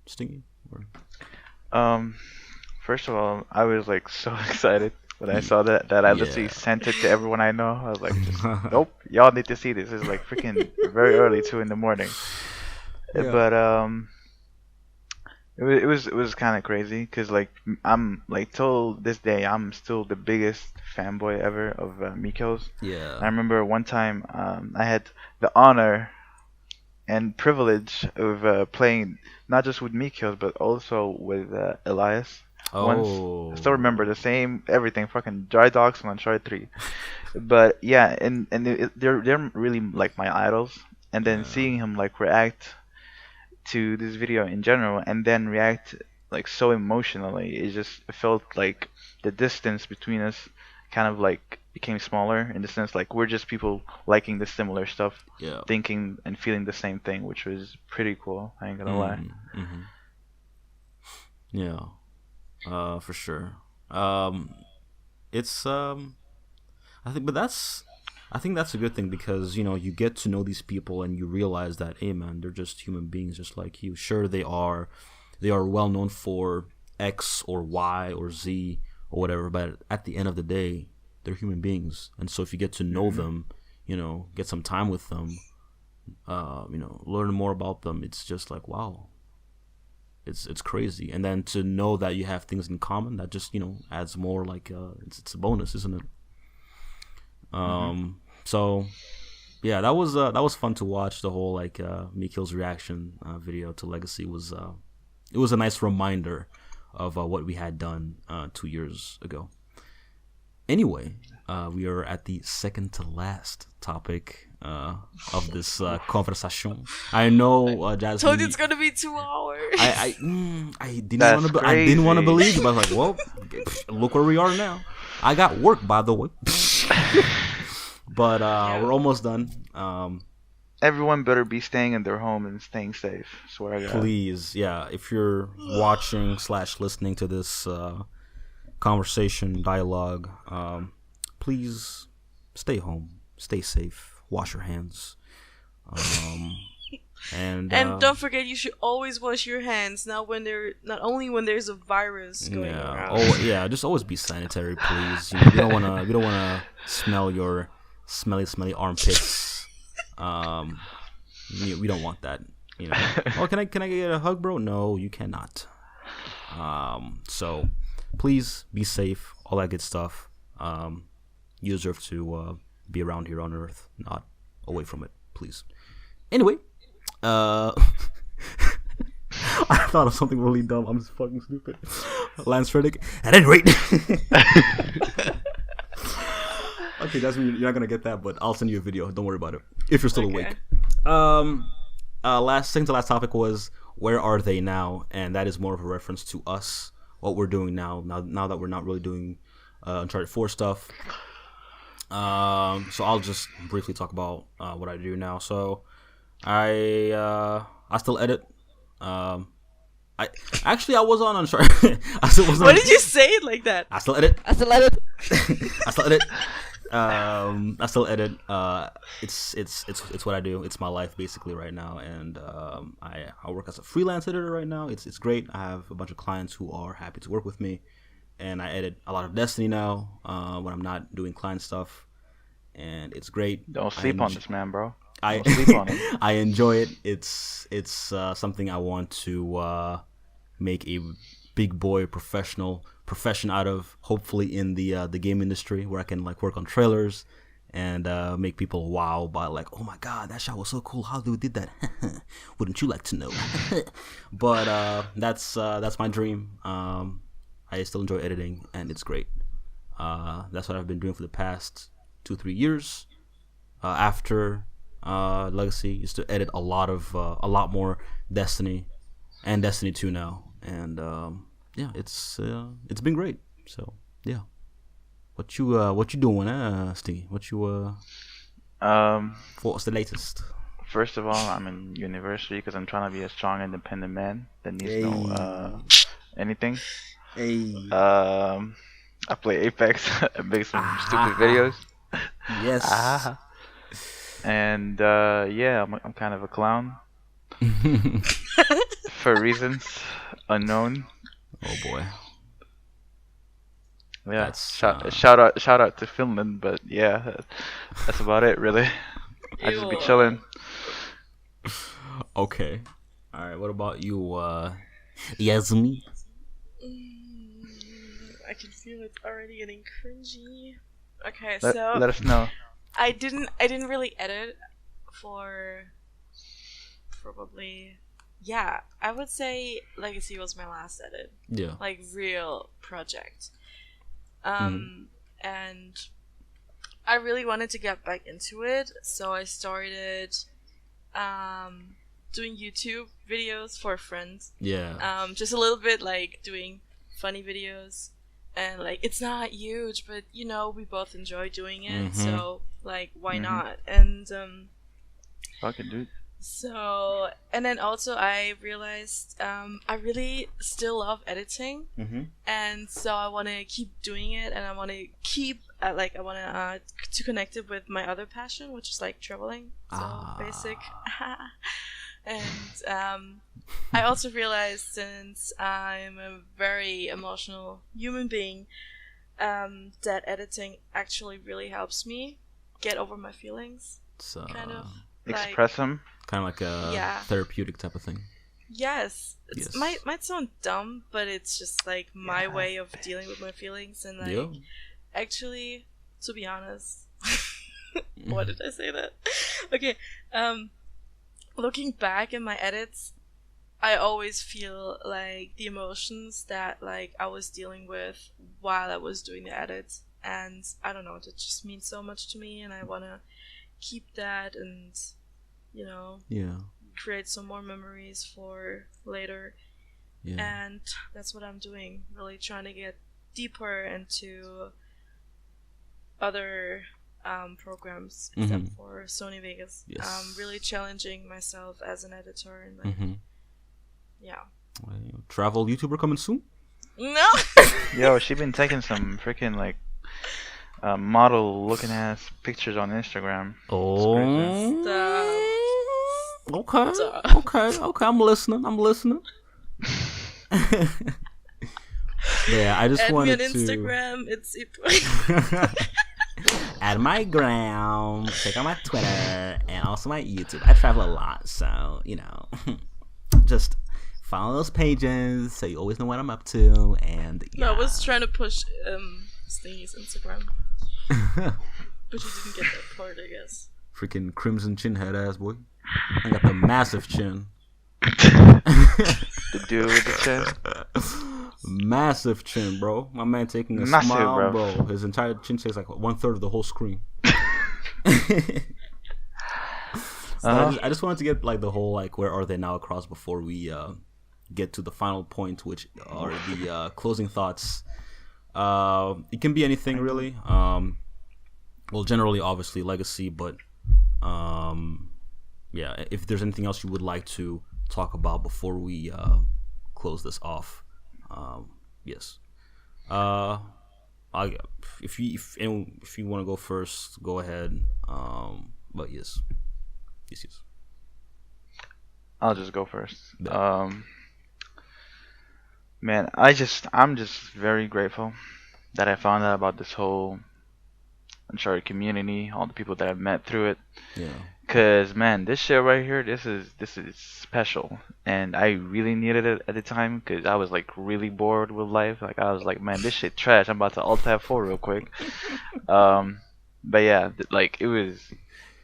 Stingy? Or? Um, First of all, I was like so excited when I saw that I literally Yeah. sent it to everyone I know. I was like, just nope, y'all need to see this. It's like freaking very early, 2 in the morning. Yeah. But it was kind of crazy because like I'm like till this day I'm still the biggest fanboy ever of Miko's. Yeah. I remember one time I had the honor and privilege of playing not just with Miko's but also with Elias. Once I still remember Oh. the same everything, fucking dry dogs on Uncharted 3. But yeah, and they're really like my idols. And then Yeah. seeing him like react to this video in general and then react like so emotionally, it just felt like the distance between us kind of like became smaller in the sense like we're just people liking the similar stuff, Yeah. thinking and feeling the same thing, which was pretty cool. I ain't gonna lie. Mm-hmm. Yeah. For sure. Um, it's I think, but I think that's a good thing because you get to know these people and you realize that, hey man, they're just human beings, just like you. Sure, they are well known for X or Y or Z or whatever, but at the end of the day, they're human beings, and so if you get to know Hmm. them, get some time with them, learn more about them, it's just like wow, it's crazy, and then to know that you have things in common that just adds more like it's a bonus, isn't it? Hmm. So yeah, that was fun to watch. The whole like Mikil's reaction video to Legacy was it was a nice reminder of what we had done 2 years ago. Anyway, we are at the second to last topic of this conversation. I know, Told you Jasmine. it's gonna be 2 hours. I didn't want That's to. I didn't want to crazy. believe it, but I was like, well, look where we are now. I got work, by the way. But Yeah. we're almost done. Everyone better be staying in their home and staying safe. Swear to God. Please, yeah, if you're watching / listening to this conversation dialogue, please stay home, stay safe, wash your hands, um, and And don't forget, you should always wash your hands. Not only when there's a virus going yeah, around. oh yeah, just always be sanitary, please. We don't wanna smell your smelly armpits. Um, we don't want that. Oh, can I get a hug, bro? No, you cannot. So please be safe, all that good stuff. You deserve to be around here on Earth, not away from it, please. Anyway, uh, I thought of something really dumb. I'm just fucking stupid. Lance Reddick. At any rate. Okay, Jasmine, you're not gonna get that, but I'll send you a video. Don't worry about it. If you're still Okay. awake. Second to last topic was where are they now, and that is more of a reference to us, what we're doing now. Now that we're not really doing Uncharted 4 stuff. So I'll just briefly talk about what I do now. So I still edit. I was on Uncharted. I still was on. Why did you say it like that? I still edit. I still let it. I still edit. I still edit. It's what I do. It's my life basically right now, and I work as a freelance editor right now. It's great. I have a bunch of clients who are happy to work with me, and I edit a lot of Destiny now when I'm not doing client stuff, and it's great. Don't sleep on this man, bro. I Don't sleep on him. I enjoy it. It's something I want to make a big boy profession out of, hopefully in the game industry, where I can like work on trailers and make people wow by like, oh my god, that shot was so cool, how they did that. Wouldn't you like to know? But that's my dream. I still enjoy editing and it's great. That's what I've been doing for the past 2-3 years. After Legacy, used to edit a lot more Destiny and Destiny 2 now, and yeah, it's been great. So yeah, what you doing, Stingy? What's the latest? First of all, I'm in university because I'm trying to be a strong, independent man that needs no anything. Hey. I play Apex and make some stupid videos. Yes. Ah. And yeah, I'm kind of a clown for reasons unknown. Oh boy, Yeah, that's shout out to Finland, but yeah, that's about it really. I just be Ew. chilling. okay. All right, what about you, Yasmin? I can feel it already getting cringy. Okay, Let so let us know. I didn't really edit for probably, yeah, I would say Legacy was my last edit, Yeah. like real project. Mhm. And I really wanted to get back into it, so I started doing YouTube videos for friends. Yeah. Just a little bit like doing funny videos, and like it's not huge, but we both enjoy doing it, Mhm. so like why Mhm. not? And Fuck it, dude. so, and then also I realized I really still love editing, Mhm. and so I want to keep doing it, and I want to keep I want to connect it with my other passion, which is like traveling. So basic. And I also realized, since I'm a very emotional human being, that editing actually really helps me get over my feelings, It's kind of. Like, Express them. kind of like a yeah. therapeutic type of thing. Yes, it Yes. might sound dumb, but it's just like my Yeah. way of dealing with my feelings, and like Yeah. actually, to be honest, why did I say that? Okay, looking back in my edits, I always feel like the emotions that like I was dealing with while I was doing the edits, and I don't know, that just means so much to me, and I wanna keep that, and Yeah. create some more memories for later. Yeah. And that's what I'm doing, really trying to get deeper into other programs except Mhm. for Sony Vegas. Yes. Really challenging myself as an editor, and like, Mhm. yeah. Well, travel YouTuber coming soon. No. Yo, she been taking some freaking like model looking ass pictures on Instagram. It's crazy. Stop. Okay. Stop. Okay. I'm listening. Yeah, I just Add me on wanted to Instagram. It's add my gram, check out my Twitter, and also my YouTube. I travel a lot, so just follow those pages so you always know what I'm up to. And yeah. No, I was trying to push Stingy's Instagram, but you didn't get that part, I guess. Freaking crimson chin head ass boy. I got the massive chin. The dude with the chin. Massive chin, bro. My man taking a Massive, smile, bro. His entire chin takes like 1/3 of the whole screen. So I just wanted to get like the whole like where are they now across before we get to the final point, which are the closing thoughts. It can be anything really. Well, generally, obviously, legacy, but yeah. If there's anything else you would like to talk about before we close this off, yes. If you want to go first, go ahead. But yes. I'll just go first. Yeah. Man, I'm just very grateful that I found out about this whole Uncharted community, all the people that I've met through it. Yeah. Cause man, this shit right here, this is special, and I really needed it at the time. Cause I was like really bored with life. Like I was like, man, this shit trash. I'm about to alt tab 4 real quick. But yeah, like it was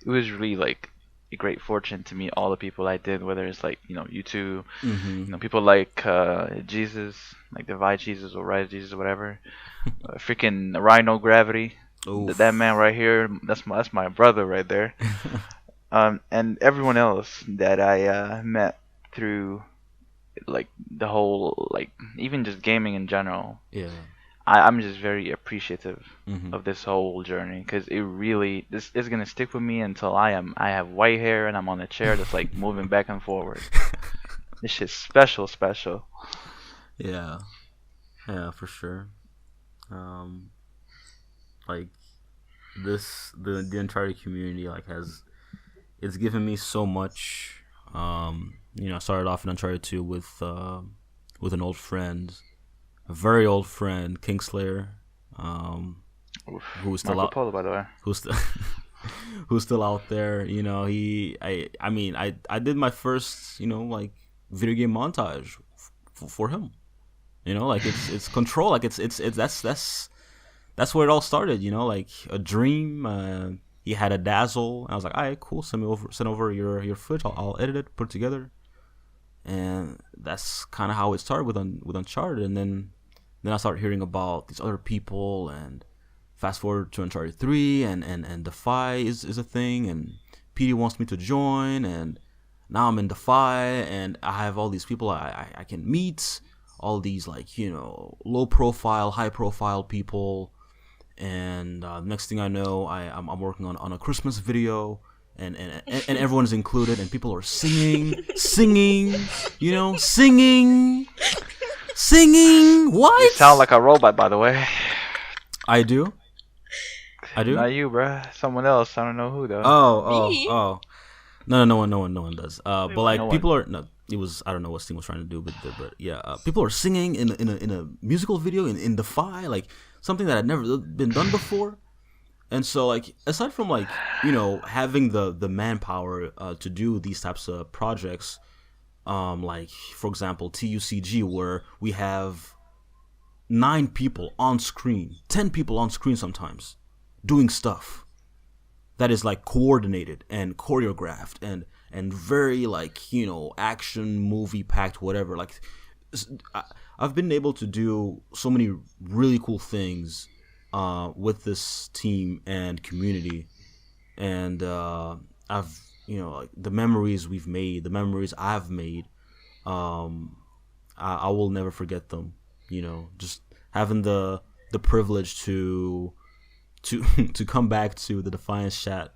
really like a great fortune to meet all the people I did. Whether it's like you two, Mm-hmm. people like Jesus, like Divide Jesus or Rise Jesus or whatever. Freaking Rhino Gravity. That man right here, that's my brother right there. And everyone else that I met through like the whole like even just gaming in general. Yeah. I'm just very appreciative Mm-hmm. of this whole journey because it really this is gonna stick with me until I have white hair and I'm on a chair that's like moving back and forward. This shit's special. Yeah. Yeah, for sure. Like the Uncharted community like has it's given me so much. I started off in Uncharted 2 with an old friend, a very old friend, Kingslayer, Oof. who's still Marco out, Polo, by the way. who's still who's still out there. I did my first, like video game montage for him. Like it's Control, like it's that's where it all started. Like a dream. He had a dazzle, and I was like, all right, cool. Send over your footage. I'll edit it, put it together, and that's kind of how it started with Uncharted. And then I started hearing about these other people, and fast forward to Uncharted 3, and Defy is a thing, and PD wants me to join, and now I'm in Defy, and I have all these people I can meet, all these low profile, high profile people. And next thing I know, I'm working on a Christmas video, and everyone's included, and people are singing, singing. What? You sound like a robot, by the way. I do. Not you, bruh. Someone else. I don't know who though. Me? Oh. No, no one does. But like no people are. No, it was, I don't know what Sting was trying to do, but yeah, people are singing in a musical video in Defy, like something that had never been done before. And so, like, aside from having the manpower to do these types of projects, like for example TUCG, where we have 9 people on screen, 10 people on screen sometimes, doing stuff that is like coordinated and choreographed and very action movie packed, whatever. Like I've been able to do so many really cool things with this team and community, and I've the memories we've made, the memories I've made, I will never forget them. Just having the privilege to come back to the Defiance chat,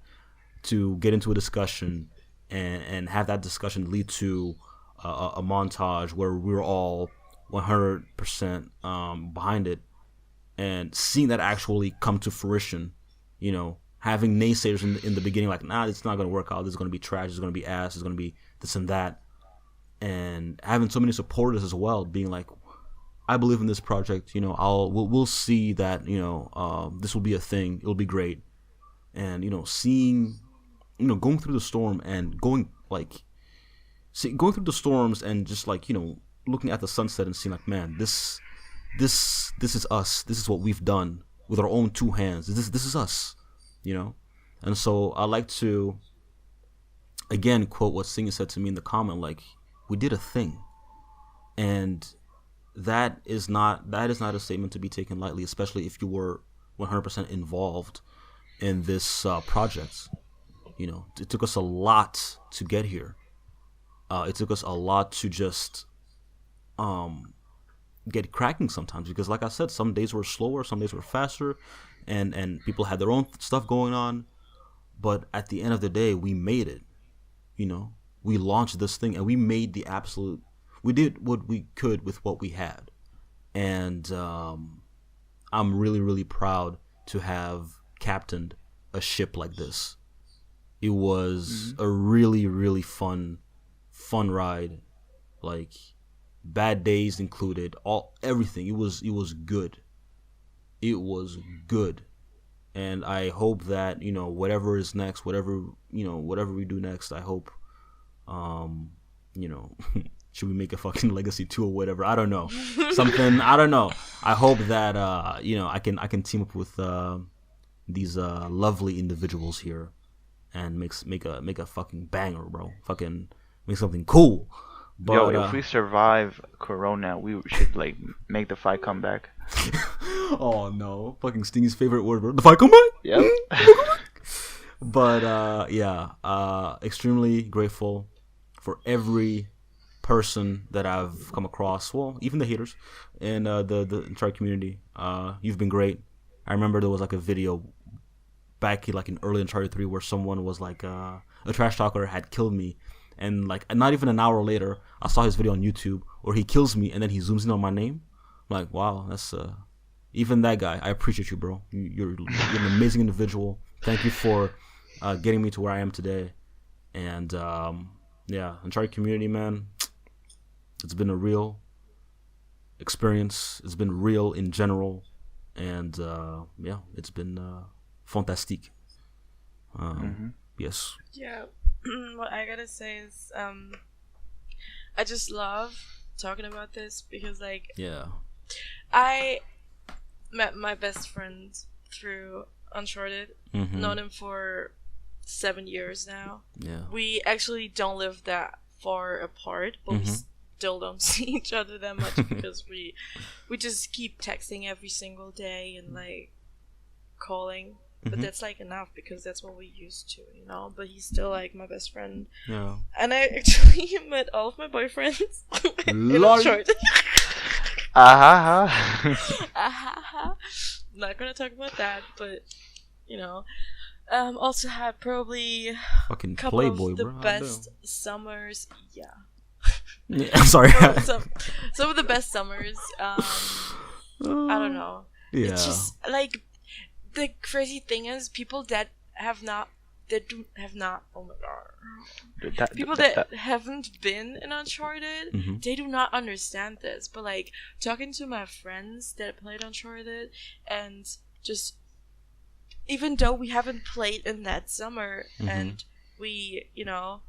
to get into a discussion and have that discussion lead to a montage where we're all 100% behind it, and seeing that actually come to fruition. Having naysayers in the beginning like, nah, it's not going to work out, this is going to be trash, this is going to be ass, it's going to be this and that, and having so many supporters as well being like, I believe in this project, we'll see that, this will be a thing, it'll be great. And seeing, going through the storm and going through the storms and just looking at the sunset and seeing like, man, this is us, this is what we've done with our own 2 hands, this is us, And so I like to again quote what Stingy said to me in the comment, like, we did a thing. And that is not a statement to be taken lightly, especially if you were 100% involved in this project. It took us a lot to get here. It took us a lot to just get cracking sometimes, because like I said, some days were slower, some days were faster, and people had their own stuff going on. But at the end of the day, we made it. We launched this thing, and we made we did what we could with what we had. And I'm really, really proud to have captained a ship like this. It was a really, really fun ride. Like, bad days included, everything. It was good. It was good. And I hope that, whatever is next, whatever we do next, I hope, should we make a fucking Legacy 2 or whatever? I don't know. Something, I don't know. I hope that, I can team up with these lovely individuals here and make a fucking banger, bro. Fucking make something cool. But, if we survive Corona, we should make the fight come back. Oh no, fucking Stingy's favorite word, bro. The fight come back. Yep. But extremely grateful for every person that I've come across. Well, even the haters and the entire community. You've been great. I remember there was a video back in early Uncharted 3 where someone was like, a trash talker had killed me, and not even an hour later, I saw his video on YouTube where he kills me and then he zooms in on my name. I'm like, wow, that's even that guy. I appreciate you, bro. You're an amazing individual. Thank you for getting me to where I am today. And yeah, Uncharted community, man, it's been a real experience. It's been real in general, and yeah, it's been fantastic. Yes. Yeah. What I gotta say is, I just love talking about this because, like, Yeah. I met my best friend through Uncharted. Known him for 7 years now. Yeah. We actually don't live that far apart, but we still don't see each other that much because we just keep texting every single day and like calling. But that's like enough because that's what we used to, you know. But he's still like my best friend. Yeah. And I actually met all of my boyfriends in Uncharted. Not gonna talk about that, but you know. Also had probably fucking a couple Playboy, of the bro. best summers. Yeah. Yeah, sorry. some of the best summers. I don't know. Yeah. It's just like the crazy thing is people that have not. Oh my god! People that haven't been in Uncharted, they do not understand this. But like talking to my friends that played Uncharted, and just even though we haven't played in that summer, and we, you know,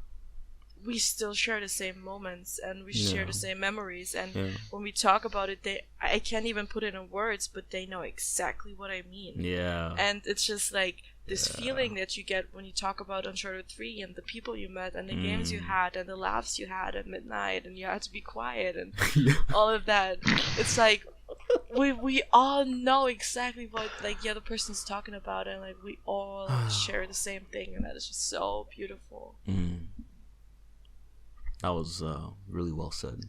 we still share the same moments and we share the same memories. And when we talk about it, I can't even put it in words, but they know exactly what I mean. Yeah. And it's just like this feeling that you get when you talk about Uncharted 3 and the people you met and the games you had and the laughs you had at midnight and you had to be quiet and all of that. It's like we all know exactly what like the other person's talking about, and like we all share the same thing, and that is just so beautiful. That was really well said.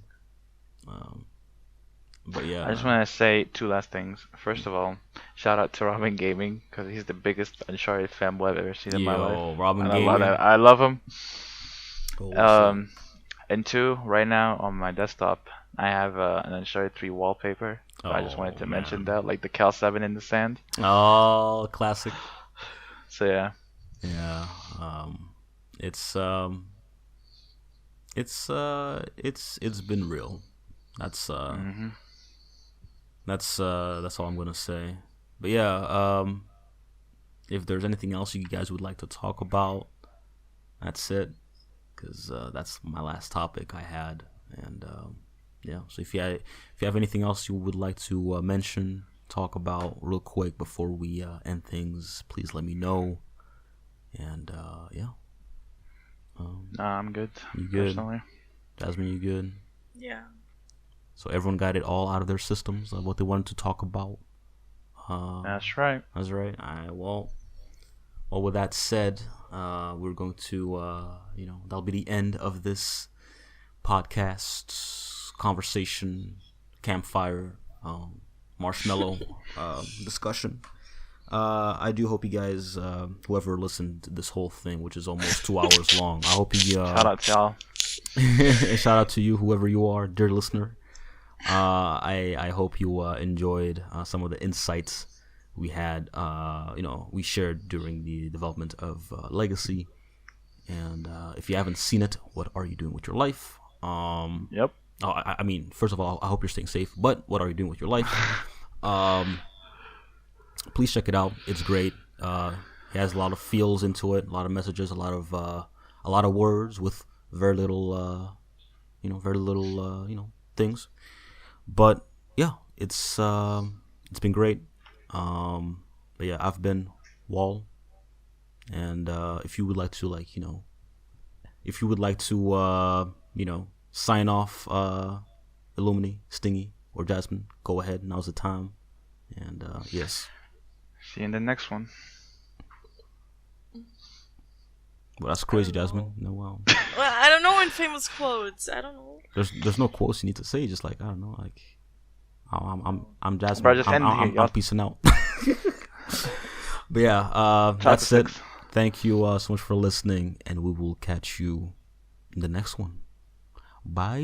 But yeah, I just want to say two last things. First of all, shout out to Robin Gaming because he's the biggest Uncharted fanboy I've ever seen in my life. Robin and Gaming. I love him. Oh, and two, right now on my desktop, I have an Uncharted 3 wallpaper. So I just wanted to mention that, like the Cal 7 in the sand. Oh, classic. So yeah. Yeah. It's been real. That's all I'm gonna say. But yeah, if there's anything else you guys would like to talk about, that's it. Because that's my last topic I had, and yeah. So if you have anything else you would like to mention, talk about real quick before we end things, please let me know. And yeah. Nah, I'm good. You good? Personally. Jasmine, you good? Yeah. So everyone got it all out of their systems of what they wanted to talk about. That's right. That's right. Well, with that said, we're going to, that'll be the end of this podcast, conversation, campfire, marshmallow discussion. I do hope you guys, whoever listened to this whole thing, which is almost 2 hours long, I hope you... shout out to y'all. Shout out to you, whoever you are, dear listener. I hope you enjoyed some of the insights we had, we shared during the development of Legacy. And if you haven't seen it, what are you doing with your life? Yep. I mean, first of all, I hope you're staying safe. But what are you doing with your life? Please check it out. It's great. It has a lot of feels into it, a lot of messages, a lot of words with very little, things. But yeah, it's been great. But yeah, I've been Wall, and if you would like to sign off, Illumini, Stingy, or Jasmin, go ahead. Now's the time. And yes. See you in the next one. Well, that's crazy, Jasmin. No, wow. Well, I don't know in famous quotes. I don't know. There's no quotes you need to say. Just like, I don't know, like I'm Jasmin. Bro, just I'm peacing out. But yeah, that's it. Thank you so much for listening, and we will catch you in the next one. Bye.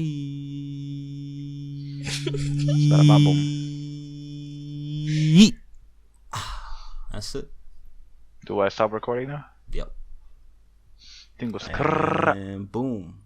That's it. Do I stop recording now? Yep. Thing goes. And boom.